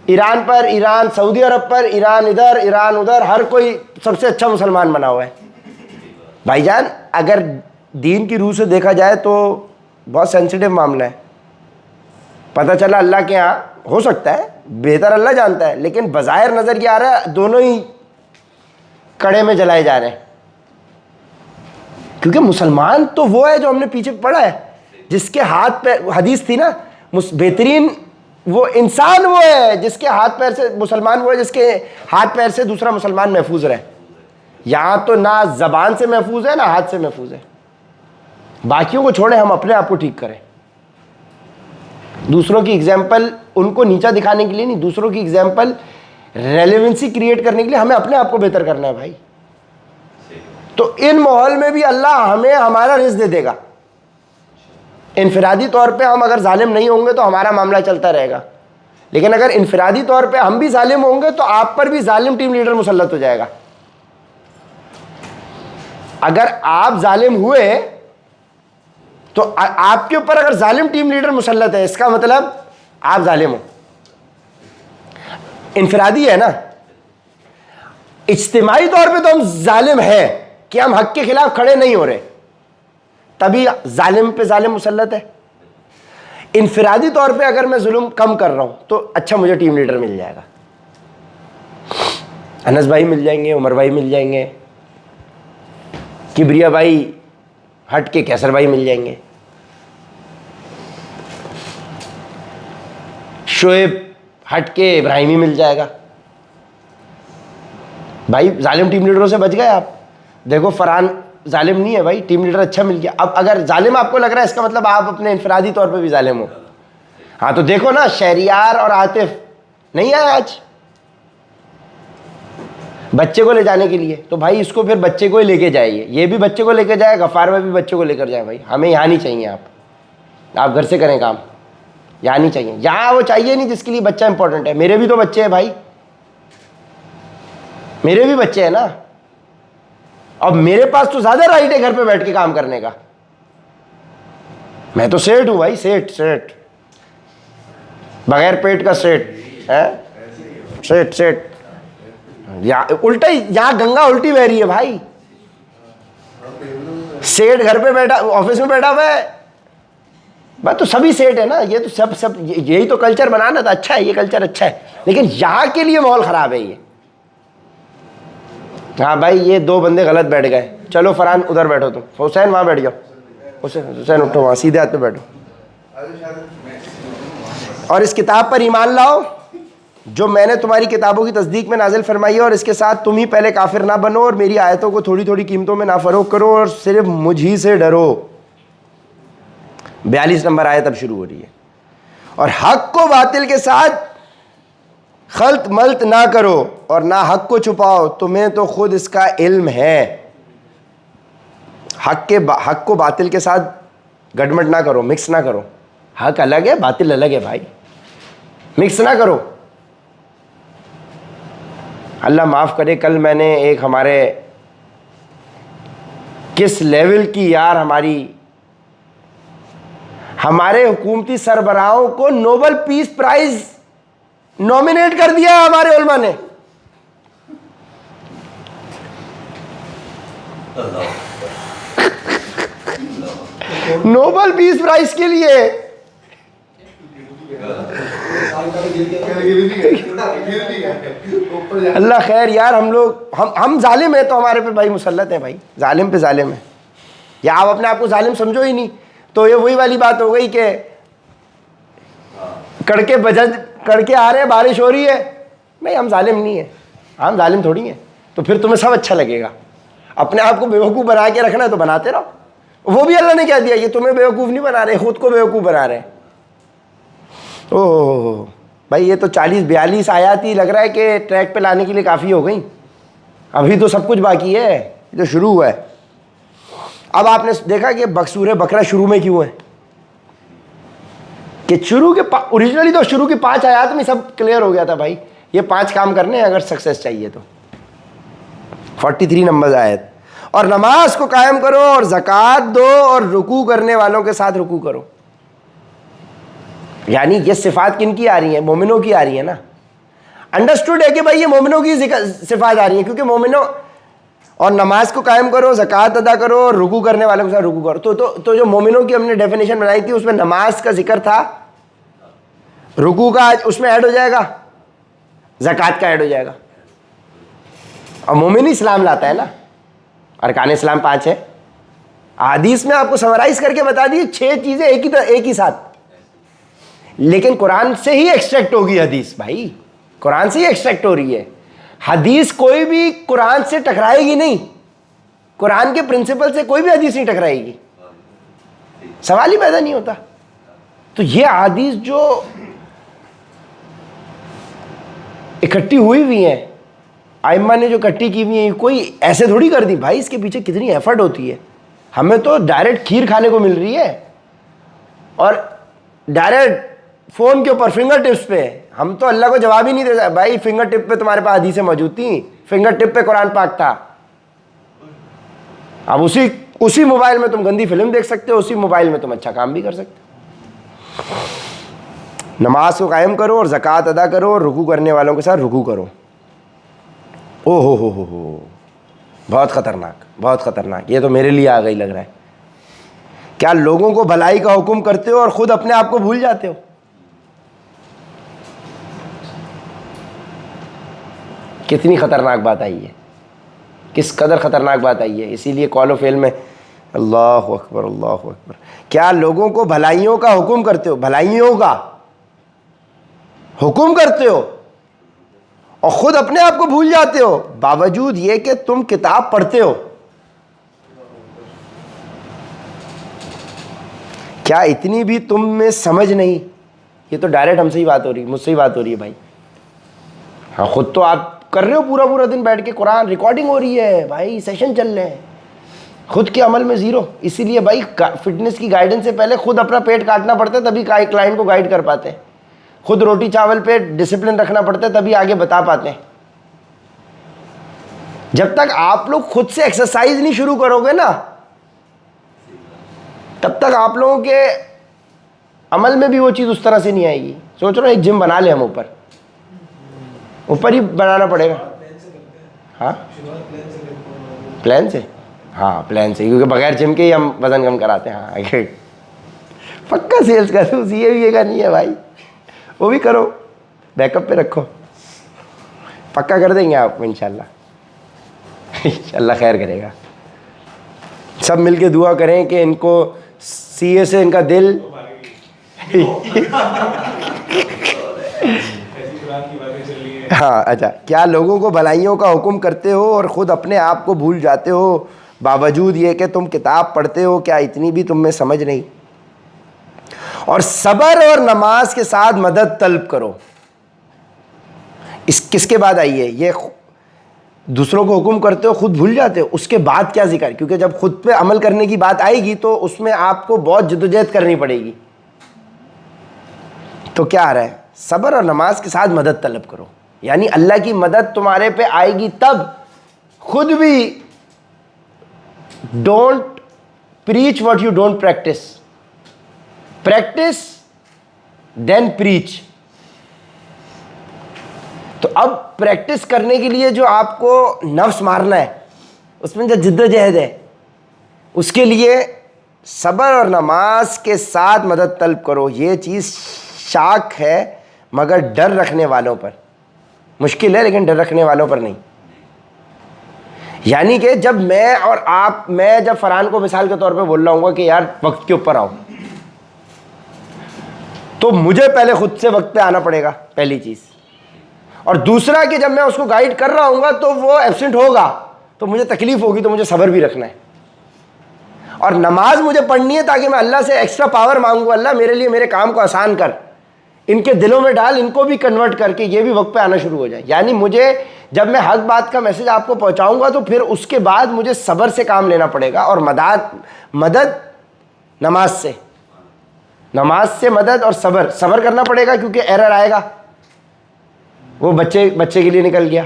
ईरान पर, ईरान सऊदी अरब पर, ईरान इधर ईरान उधर, हर कोई सबसे अच्छा मुसलमान बना हुआ है। भाईजान अगर दीन की रूह से देखा जाए तो बहुत सेंसिटिव मामला है। पता चला अल्लाह के यहाँ हो सकता है, बेहतर अल्लाह जानता है, लेकिन बज़ाहिर नज़र क्या आ रहा है, दोनों ही कड़े में जलाए जा रहे हैं। क्योंकि मुसलमान तो वो है जो हमने पीछे पढ़ा है, जिसके हाथ पैर, हदीस थी ना, बेहतरीन वो इंसान वो है जिसके हाथ पैर से, मुसलमान वो है जिसके हाथ पैर से दूसरा मुसलमान महफूज रहे। यहाँ तो ना ज़बान से महफूज है ना हाथ से महफूज है। बाकियों को छोड़े, हम अपने आप को ठीक करें। दूसरों की एग्जाम्पल उनको नीचा दिखाने के लिए नहीं, दूसरों की एग्जाम्पल रेलेवेंसी क्रिएट करने के लिए हमें अपने आप को बेहतर करना है भाई। तो इन माहौल में भी अल्लाह हमें हमारा रिज़्क दे देगा। इनफरादी तौर पे हम अगर जालिम नहीं होंगे तो हमारा मामला चलता रहेगा, लेकिन अगर इनफरादी तौर पे हम भी जालिम होंगे तो आप पर भी जालिम टीम लीडर मुसल्लत हो जाएगा। अगर आप जालिम हुए तो आपके ऊपर अगर जालिम टीम लीडर मुसल्लत है, इसका मतलब आप जालिम हो। इनफरादी है ना, इज्तिमाई तौर पे तो हम जालिम हैं कि हम हक के खिलाफ खड़े नहीं हो रहे, तभी जालिम पे जालिम मुसल्लत है। इनफरादी तौर पे अगर मैं जुल्म कम कर रहा हूं तो अच्छा मुझे टीम लीडर मिल जाएगा, अनस भाई मिल जाएंगे, उमर भाई मिल जाएंगे, किबरिया भाई हट के कैसर भाई मिल जाएंगे, शोएब हट के इब्राहिमी मिल जाएगा। भाई जालिम टीम लीडरों से बच गए आप। देखो फरहान जालिम नहीं है भाई, टीम लीडर अच्छा मिल गया। अब अगर जालिम आपको लग रहा है, इसका मतलब आप अपने इनफरादी तौर पे भी जालिम हो। हाँ तो देखो ना, शहरियार और आतिफ नहीं आया आज बच्चे को ले जाने के लिए, तो भाई इसको फिर बच्चे को ही लेके जाइए, ये भी बच्चे को लेके जाए, गफ़ार में भी बच्चे को लेकर जाए। भाई हमें यहाँ नहीं चाहिए, आप घर से करें काम, यहाँ नहीं चाहिए। यहाँ वो चाहिए नहीं जिसके लिए बच्चा इंपॉर्टेंट है। मेरे भी तो बच्चे हैं भाई, मेरे भी बच्चे हैं ना, अब मेरे पास तो ज्यादा राइट है घर पे बैठ के काम करने का। मैं तो सेठ हूं भाई, सेठ बगैर पेट का सेठ है, सेठ उल्टा ही, यहां गंगा उल्टी बह रही है भाई। सेठ घर पे बैठा, ऑफिस में बैठा हुआ है, बात तो सभी सेठ है ना। ये तो सब यही तो कल्चर बनाना था। अच्छा है, ये कल्चर अच्छा है, लेकिन यहां के लिए माहौल खराब है ये। हाँ भाई ये दो बंदे गलत बैठ गए, चलो फरहान उधर बैठो, तुम हुसैन वहाँ बैठ जाओ, हुसैन उठो वहाँ सीधे हाथ पे बैठो, और इस किताब पर ईमान लाओ जो मैंने तुम्हारी किताबों की तस्दीक में नाजिल फरमाई है, और इसके साथ तुम ही पहले काफिर ना बनो, और मेरी आयतों को थोड़ी थोड़ी कीमतों में ना फरोख करो, और सिर्फ मुझ ही से डरो। 42 नंबर आयत अब शुरू हो रही है। और हक को बातिल के साथ खल्त मल्त ना करो और ना हक को छुपाओ, तुम्हें तो खुद इसका इल्म है। हक को बातिल के साथ गड़बड़ ना करो, मिक्स ना करो। हक अलग है, बातिल अलग है भाई, मिक्स ना करो। अल्लाह माफ़ करे, कल मैंने एक हमारे किस लेवल की यार हमारे हुकूमती सरबराहों को नोबेल पीस प्राइज नॉमिनेट कर दिया हमारे उलमा ने। नोबेल पीस प्राइज के लिए। अल्लाह खैर यार, हम जालिम है तो हमारे पे भाई मुसल्लत है भाई, जालिम पे जालिम है। या आप अपने आप को जालिम समझो ही नहीं तो ये वही वाली बात हो गई कि कड़के आ रहे हैं, बारिश हो रही है, नहीं हम जालिम नहीं है, हम जालिम थोड़ी हैं। तो फिर तुम्हें सब अच्छा लगेगा। अपने आप को बेवकूफ़ बना के रखना है तो बनाते रहो। वो भी अल्लाह ने कह दिया, ये तुम्हें बेवकूफ़ नहीं बना रहे, खुद को बेवकूफ़ बना रहे। ओह भाई ये तो 40-42 आयात ही लग रहा है कि ट्रैक पे लाने के लिए काफ़ी हो गई। अभी तो सब कुछ बाकी है, ये तो शुरू हुआ है। अब आपने देखा कि सूरह बकरा शुरू में क्यों है, कि शुरू के ओरिजिनली तो शुरू की 5 आयत में सब क्लियर हो गया था भाई, ये 5 काम करने हैं अगर सक्सेस चाहिए तो। 43 नंबर आयत, और नमाज को कायम करो और ज़कात दो और रुकू करने वालों के साथ रुकू करो। यानी ये सिफात किन की आ रही है? मोमिनों की आ रही है ना। अंडरस्टूड है कि भाई ये मोमिनों की सिफात आ रही है, क्योंकि मोमिनों, और नमाज को कायम करो, ज़कात अदा करो और रुकू करने वालों के साथ रुकू करो। तो जो मोमिनों की हमने डेफिनेशन बनाई थी उसमें नमाज का जिक्र था, रुकू का उसमें ऐड हो जाएगा, ज़कात का ऐड हो जाएगा। और मोमिन इस्लाम लाता है ना, अरकान इस्लाम 5 है। हदीस में आपको समराइज करके बता दिए 6 चीज़ें एक ही साथ, लेकिन कुरान से ही एक्सट्रैक्ट होगी हदीस भाई, कुरान से ही एक्सट्रैक्ट हो रही है हदीस। कोई भी कुरान से टकराएगी नहीं, कुरान के प्रिंसिपल से कोई भी हदीस नहीं टकराएगी, सवाल ही पैदा नहीं होता। तो ये हदीस जो इकट्ठी हुई हुई है, आइम्मा ने जो इकट्ठी की हुई है, कोई ऐसे थोड़ी कर दी भाई, इसके पीछे कितनी एफर्ट होती है। हमें तो डायरेक्ट खीर खाने को मिल रही है और डायरेक्ट फ़ोन के ऊपर फिंगर टिप्स पे। हम तो अल्लाह को जवाब ही नहीं दे सकते भाई, फिंगर टिप पे तुम्हारे पास हदीसें मौजूद थी, फिंगर टिप पे कुरान पाक था। अब उसी मोबाइल में तुम गंदी फिल्म देख सकते हो, उसी मोबाइल में तुम अच्छा काम भी कर सकते हो। नमाज को कायम करो और ज़कात अदा करो और रुकू करने वालों के साथ रुकू करो। ओ हो, बहुत ख़तरनाक, बहुत ख़तरनाक। ये तो मेरे लिए आ गई लग रहा है। क्या लोगों को भलाई का हुक्म करते हो और ख़ुद अपने आप को भूल जाते हो? कितनी ख़तरनाक बात आई है, किस कदर ख़तरनाक बात आई है। इसीलिए कॉल फेल में अल्लाह अकबर, अल्लाह अकबर। क्या लोगों को भलाइयों का हुक्म करते हो, भलाइयों का हुक्म करते हो और ख़ुद अपने आप को भूल जाते हो, बावजूद ये कि तुम किताब पढ़ते हो। क्या इतनी भी तुम में समझ नहीं? ये तो डायरेक्ट हमसे ही बात हो रही, मुझसे ही बात हो रही है भाई। हाँ, ख़ुद तो आप कर रहे हो पूरा दिन बैठ के, कुरान रिकॉर्डिंग हो रही है भाई, सेशन चल रहे हैं, खुद के अमल में ज़ीरो। इसीलिए भाई फिटनेस की गाइडेंस से पहले खुद अपना पेट काटना पड़ता है, तभी क्लाइंट को गाइड कर पाते हैं। खुद रोटी चावल पे डिसिप्लिन रखना पड़ता है, तभी आगे बता पाते हैं। जब तक आप लोग खुद से एक्सरसाइज नहीं शुरू करोगे ना, तब तक आप लोगों के अमल में भी वो चीज़ उस तरह से नहीं आएगी। सोच रहा हूँ एक जिम बना ले, हम ऊपर ही बनाना पड़ेगा। हाँ, प्लान से, हाँ प्लान से, क्योंकि बगैर जिम के ही हम वज़न कम कराते हैं। हाँ पक्का सेल्स कर दो, ये का नहीं है भाई, वो भी करो, बैकअप पे रखो, पक्का कर देंगे आपको इंशाल्लाह। इंशाल्लाह खैर करेगा। सब मिलके दुआ करें कि इनको सीए से इनका दिल हाँ अच्छा। क्या लोगों को भलाइयों का हुक्म करते हो और ख़ुद अपने आप को भूल जाते हो, बावजूद ये कि तुम किताब पढ़ते हो? क्या इतनी भी तुम में समझ नहीं? और सब्र और नमाज के साथ मदद तलब करो। इस किसके बाद आई है? ये दूसरों को हुक्म करते हो, खुद भूल जाते हो, उसके बाद क्या जिक्र? क्योंकि जब खुद पे अमल करने की बात आएगी तो उसमें आपको बहुत जद्दोजहद करनी पड़ेगी। तो क्या आ रहा है? सब्र और नमाज के साथ मदद तलब करो, यानी अल्लाह की मदद तुम्हारे पे आएगी तब। खुद भी don't preach what you don't practice, practice then preach. तो अब प्रैक्टिस करने के लिए जो आपको नफ्स मारना है, उसमें जो जिद्दोजहद है, उसके लिए सब्र और नमाज के साथ मदद तलब करो। ये चीज़ शाक है मगर डर रखने वालों पर, मुश्किल है लेकिन डर रखने वालों पर नहीं। यानी कि जब मैं जब फरहान को मिसाल के तौर पे बोल रहा हूँ कि यार वक्त के ऊपर आओ, तो मुझे पहले खुद से वक्त पे आना पड़ेगा, पहली चीज़। और दूसरा कि जब मैं उसको गाइड कर रहा हूँगा तो वो एब्सेंट होगा तो मुझे तकलीफ़ होगी, तो मुझे सब्र भी रखना है। और नमाज मुझे पढ़नी है ताकि मैं अल्लाह से एक्स्ट्रा पावर मांगूँ, अल्लाह मेरे लिए मेरे काम को आसान कर, इनके दिलों में डाल, इनको भी कन्वर्ट करके ये भी वक्त पे आना शुरू हो जाए। यानी मुझे जब मैं हक बात का मैसेज आपको पहुंचाऊंगा तो फिर उसके बाद मुझे सब्र से काम लेना पड़ेगा, और मदद नमाज से, नमाज से मदद और सब्र करना पड़ेगा, क्योंकि एरर आएगा। वो बच्चे के लिए निकल गया,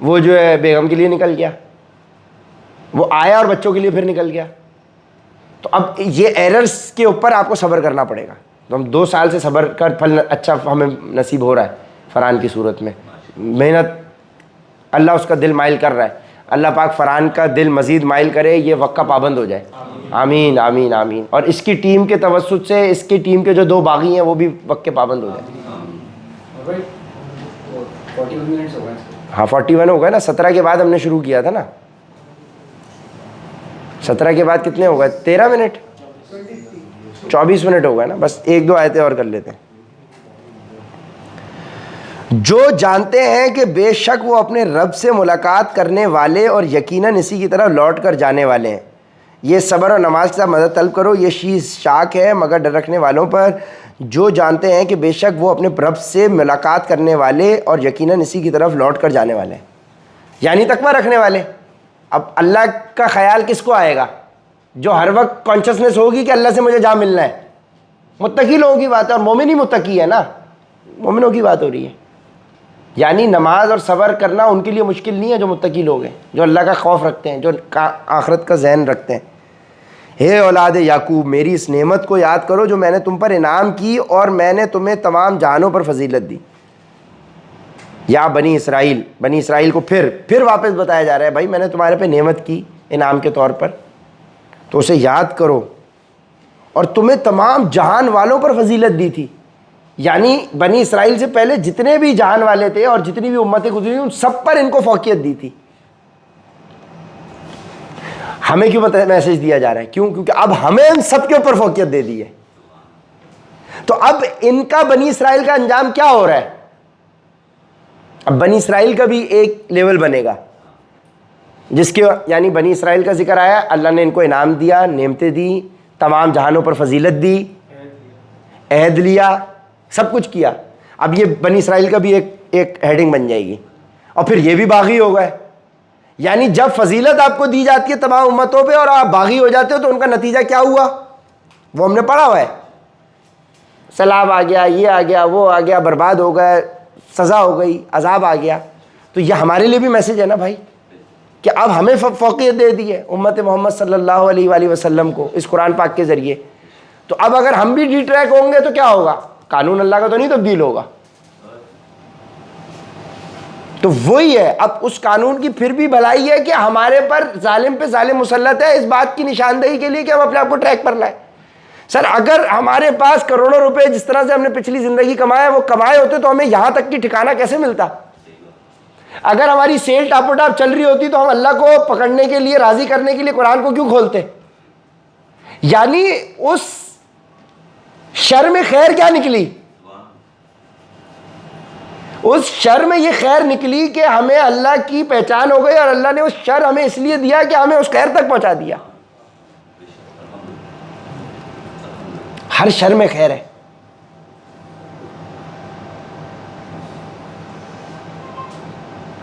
वो जो है बेगम के लिए निकल गया, वो आया और बच्चों के लिए फिर निकल गया। तो अब ये एरर्स के ऊपर आपको सब्र करना पड़ेगा। तो हम 2 साल से सब्र कर फल अच्छा हमें नसीब हो रहा है फ़रहान की सूरत में। मेहनत अल्लाह उसका दिल माइल कर रहा है। अल्लाह पाक फ़रहान का दिल मज़ीद माइल करे, ये वक्त का पाबंद हो जाए। आमीन आमीन आमीन। और इसकी टीम के तवस्सुत से इसकी टीम के जो 2 बागी हैं वो भी वक्त के पाबंद हो जाए। 41 मिनट्स हो गए। हाँ 41 हो गए ना, 17 के बाद हमने शुरू किया था ना। 17 के बाद कितने हो गए? 13 मिनट, 24 मिनट हो गए ना। बस 1-2 आयतें और कर लेते हैं। जो जानते हैं कि बेशक वो अपने रब से मुलाकात करने वाले और यकीनन इसी की तरफ लौट कर जाने वाले हैं, ये सब्र और नमाज के साथ मदद तलब करो, ये शीश शाक है मगर डर रखने वालों पर। जो जानते हैं कि बेशक वो अपने रब से मुलाकात करने वाले और यकीनन इसी की तरफ लौट कर जाने वाले हैं, यानी तकवा रखने वाले। अब अल्लाह का ख्याल किसको आएगा? जो हर वक्त कॉन्शियसनेस होगी कि अल्लाह से मुझे जा मिलना है। मुत्तकी लोगों की बात है, और मोमिन ही मुत्तकी है ना, मोमिनों की बात हो रही है। यानी नमाज और सब्र करना उनके लिए मुश्किल नहीं है जो मुत्तकी लोग हैं, जो अल्लाह का खौफ रखते हैं, जो आखिरत का जहन रखते हैं। हे औलाद याकूब, मेरी इस नेमत को याद करो जो मैंने तुम पर इनाम की और मैंने तुम्हें तमाम जहानों पर फजीलत दी। या बनी इसराइल को फिर वापस बताया जा रहा है, भाई मैंने तुम्हारे पे नेमत की इनाम के तौर पर, तो उसे याद करो, और तुम्हें तमाम जहान वालों पर फजीलत दी थी। यानी बनी इसराइल से पहले जितने भी जहान वाले थे और जितनी भी उम्मतें गुजरी उन सब पर इनको फौकियत दी थी। हमें क्यों मैसेज दिया जा रहा है? क्यों? क्योंकि अब हमें इन सब के ऊपर फौकियत दे दी है। तो अब इनका बनी इसराइल का अंजाम क्या हो रहा है? अब बनी इसराइल का भी एक लेवल बनेगा जिसके, यानी बनी इसराइल का जिक्र आया, अल्लाह ने इनको इनाम दिया, नेमतें दी, तमाम जहानों पर फजीलत दी, अहद लिया, सब कुछ किया। अब ये बनी इसराइल का भी एक हेडिंग बन जाएगी। और फिर ये भी बागी हो गए। यानी जब फजीलत आपको दी जाती है तमाम उम्मतों पे और आप बागी हो जाते हो तो उनका नतीजा क्या हुआ वो हमने पढ़ा हुआ है। सैलाब आ गया, ये आ गया, वो आ गया, बर्बाद हो गए, सज़ा हो गई, अजाब आ गया। तो ये हमारे लिए भी मैसेज है ना भाई, कि अब हमें फौकियत दे दी है उम्मत मोहम्मद सल्लल्लाहु अलैहि वसल्लम को इस कुरान पाक के ज़रिए। तो अब अगर हम भी डी ट्रैक होंगे तो क्या होगा? कानून अल्लाह का तो नहीं तब्दील होगा। तो वही है, अब उस कानून की फिर भी भलाई है कि हमारे पर जालिम पे जालिम मुसल्लत है, इस बात की निशानदेही के लिए कि हम अपने आप को ट्रैक पर लाएं। सर अगर हमारे पास करोड़ों रुपए जिस तरह से हमने पिछली ज़िंदगी कमाए वो कमाए होते तो हमें यहाँ तक की ठिकाना कैसे मिलता? अगर हमारी सेल टापोटाप चल रही होती तो हम अल्लाह को पकड़ने के लिए, राज़ी करने के लिए कुरान को क्यों खोलते? यानी उस शर में खैर क्या निकली? उस शर में ये खैर निकली कि हमें अल्लाह की पहचान हो गई और अल्लाह ने उस शर हमें इसलिए दिया कि हमें उस खैर तक पहुंचा दिया। हर शर में खैर है।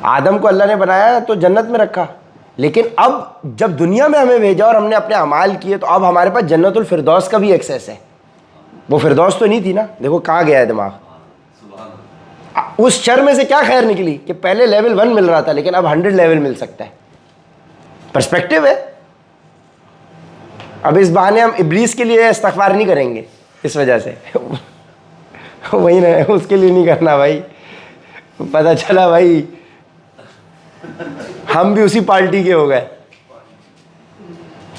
आदम को अल्लाह ने बनाया तो जन्नत में रखा, लेकिन अब जब दुनिया में हमें भेजा और हमने अपने अमाल किए तो अब हमारे पास जन्नतुल फिरदौस का भी एक्सेस है। वो फिरदौस तो नहीं थी ना, देखो कहाँ गया है दिमाग। उस शर में से क्या खैर निकली कि पहले लेवल 1 मिल रहा था लेकिन अब 100 लेवल मिल सकता है। पर्सपेक्टिव है। अब इस बहाने हम इब्लीस के लिए इस्तग़फ़ार नहीं करेंगे इस वजह से वही ना, उसके लिए नहीं करना भाई। पता चला भाई हम भी उसी पार्टी के हो गए।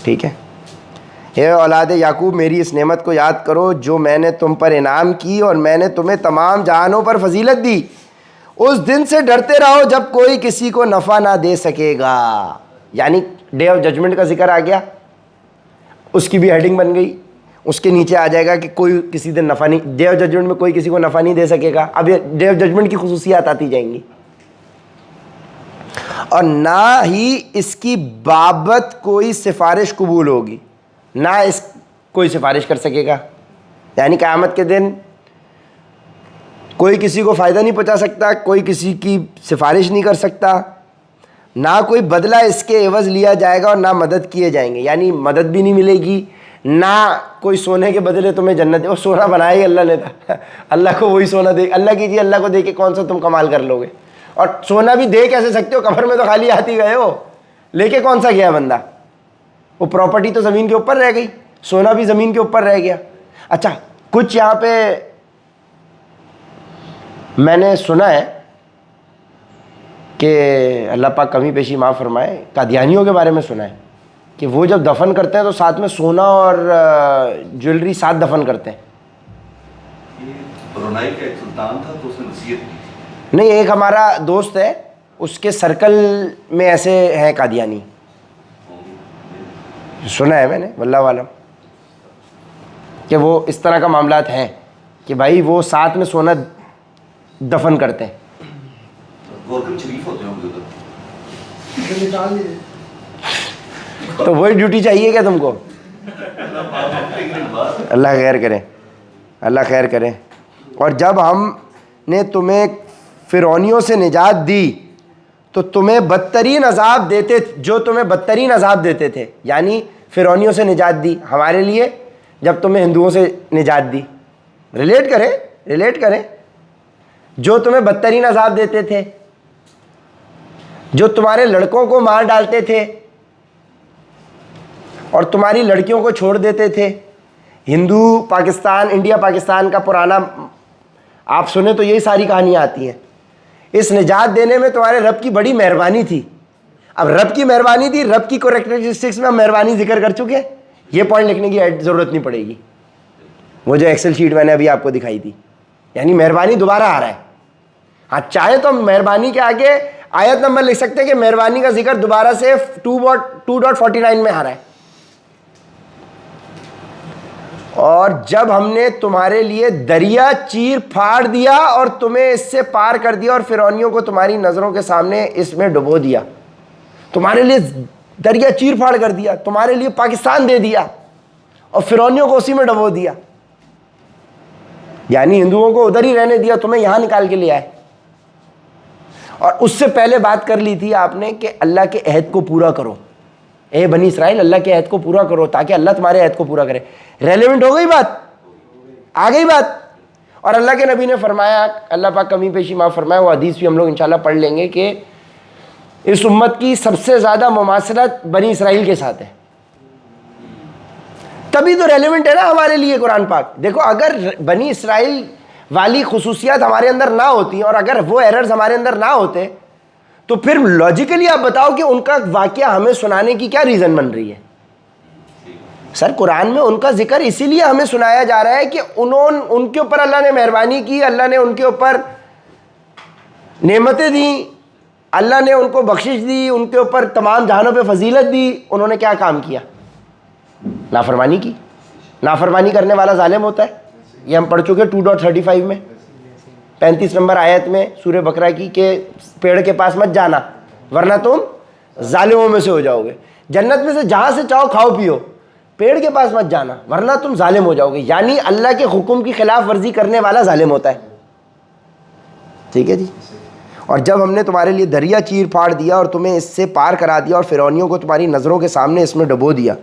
ठीक है। हे औलाद याकूब, मेरी इस नेमत को याद करो जो मैंने तुम पर इनाम की और मैंने तुम्हें तमाम जहानों पर फजीलत दी। उस दिन से डरते रहो जब कोई किसी को नफ़ा ना दे सकेगा। यानी डे ऑफ जजमेंट का जिक्र आ गया, उसकी भी हेडिंग बन गई। उसके नीचे आ जाएगा कि कोई किसी दिन नफ़ा नहीं, डे ऑफ जजमेंट में कोई किसी को नफ़ा नहीं दे सकेगा। अब ये डे ऑफ जजमेंट की खुसूसियात आती जाएंगी। और ना ही इसकी बाबत कोई सिफारिश कबूल होगी, ना कोई सिफारिश कर सकेगा। यानी क़यामत के दिन कोई किसी को फ़ायदा नहीं पहुंचा सकता, कोई किसी की सिफारिश नहीं कर सकता, ना कोई बदला इसके एवज़ लिया जाएगा और ना मदद किए जाएंगे, यानी मदद भी नहीं मिलेगी, ना कोई सोने के बदले तुम्हें जन्नत दे। वो सोना बनाया ही अल्लाह ने था, अल्लाह को वही सोना दे, अल्लाह कीजिए, अल्लाह को दे के कौन सा तुम कमाल कर लोगे। और सोना भी दे कैसे सकते हो, कब्र में तो खाली हाथ ही गए हो, लेके कौन सा गया बंदा। वो प्रॉपर्टी तो ज़मीन के ऊपर रह गई, सोना भी ज़मीन के ऊपर रह गया। अच्छा, कुछ यहाँ पे मैंने सुना है कि अल्लाह पाक कमी पेशी माफ़ फरमाए, कादियानियों के बारे में सुना है कि वो जब दफन करते हैं तो साथ में सोना और ज्वेलरी साथ दफन करते हैं। ब्रुनाई का एक सुल्तान था तो उसने वसीयत की थी। नहीं, एक हमारा दोस्त है, उसके सर्कल में ऐसे हैं कादियानी, सुना है मैंने वल्लाह वालम कि वो इस तरह का मामलात हैं कि भाई वो साथ में सोना दफन करते हैं। गौरकम शरीफ होते होंगे उधर। तो वही ड्यूटी चाहिए क्या तुमको? अल्लाह खैर करें, अल्लाह खैर करें। और जब हमने तुम्हें फ़िरौनियों से निजात दी तो तुम्हें बदतरीन अजाब देते, जो तुम्हें बदतरीन अजाब देते थे, यानी फ़िरौनियों से निजात दी हमारे लिए जब तुम्हें हिंदुओं से निजात दी। रिलेट करें, जो तुम्हें बदतरीन अजाब देते थे, जो तुम्हारे लड़कों को मार डालते थे और तुम्हारी लड़कियों को छोड़ देते थे। हिंदू पाकिस्तान, इंडिया पाकिस्तान का पुराना आप सुने तो यही सारी कहानियाँ आती हैं। इस निजात देने में तुम्हारे रब की बड़ी मेहरबानी थी। अब रब की मेहरबानी थी, रब की कैरेक्टरिस्टिक्स में हम मेहरबानी जिक्र कर चुके हैं, ये पॉइंट लिखने की ज़रूरत नहीं पड़ेगी। वो जो एक्सेल शीट मैंने अभी आपको दिखाई थी, यानी मेहरबानी दोबारा आ रहा है। हाँ, चाहे तो हम मेहरबानी के आगे आयत नंबर लिख सकते हैं कि मेहरबानी का जिक्र दोबारा से 2.49 में आ रहा है। और जब हमने तुम्हारे लिए दरिया चीर फाड़ दिया और तुम्हें इससे पार कर दिया और फिरौनियों को तुम्हारी नज़रों के सामने इसमें डुबो दिया, तुम्हारे लिए दरिया चीर फाड़ कर दिया, तुम्हारे लिए पाकिस्तान दे दिया और फिरौनियों को उसी में डुबो दिया, यानी हिंदुओं को उधर ही रहने दिया, तुम्हें यहां निकाल के ले आए। और उससे पहले बात कर ली थी आपने कि अल्लाह के अहद को पूरा करो, ए बनी इसराइल, अल्लाह के अहद को पूरा करो ताकि अल्लाह तुम्हारे अहद को पूरा करे। रेलेवेंट हो गई बात, आ गई बात। और अल्लाह के नबी ने फरमाया, अल्लाह पाक कमी पेशी माफ़ फरमाया, वो हदीस भी हम लोग इंशाल्लाह पढ़ लेंगे कि इस उम्मत की सबसे ज़्यादा मुमासलत बनी इसराइल के साथ है। तभी तो रेलेवेंट है ना हमारे लिए कुरान पाक। देखो, अगर बनी इसराइल वाली खुसूसियात हमारे अंदर ना होती और अगर वो एरर्स हमारे अंदर ना होते तो फिर लॉजिकली आप बताओ कि उनका वाकया हमें सुनाने की क्या रीज़न बन रही है। सर, कुरान में उनका जिक्र इसीलिए हमें सुनाया जा रहा है कि उनके ऊपर अल्लाह ने मेहरबानी की, अल्लाह ने उनके ऊपर नेमतें दी, अल्लाह ने उनको बख्शिश दी, उनके ऊपर तमाम जहानों पे फजीलत दी। उन्होंने क्या काम किया? नाफरमानी की। नाफरमानी करने वाला जालिम होता है, ये हम पढ़ चुके 2.35 में 35 नंबर आयत में सूरह बकरा की कि पेड़ के पास मत जाना वरना तुम जालिमों में से हो जाओगे। जन्नत में से जहाँ से चाहो खाओ पियो, पेड़ के पास मत जाना वरना तुम जालिम हो जाओगे। यानी अल्लाह के हुक्म की खिलाफ वर्जी करने वाला जालिम होता है। ठीक है जी। और जब हमने तुम्हारे लिए दरिया चीर फाड़ दिया और तुम्हें इससे पार करा दिया और फिरौनियों को तुम्हारी नज़रों के सामने इसमें डुबो दिया।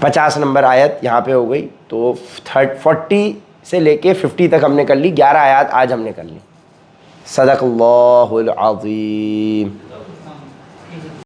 50 नंबर आयत यहाँ पे हो गई। तो 40 से लेके 50 तक हमने कर ली, 11 आयत आज हमने कर ली। सदक़ल्लाहुल अज़ीम।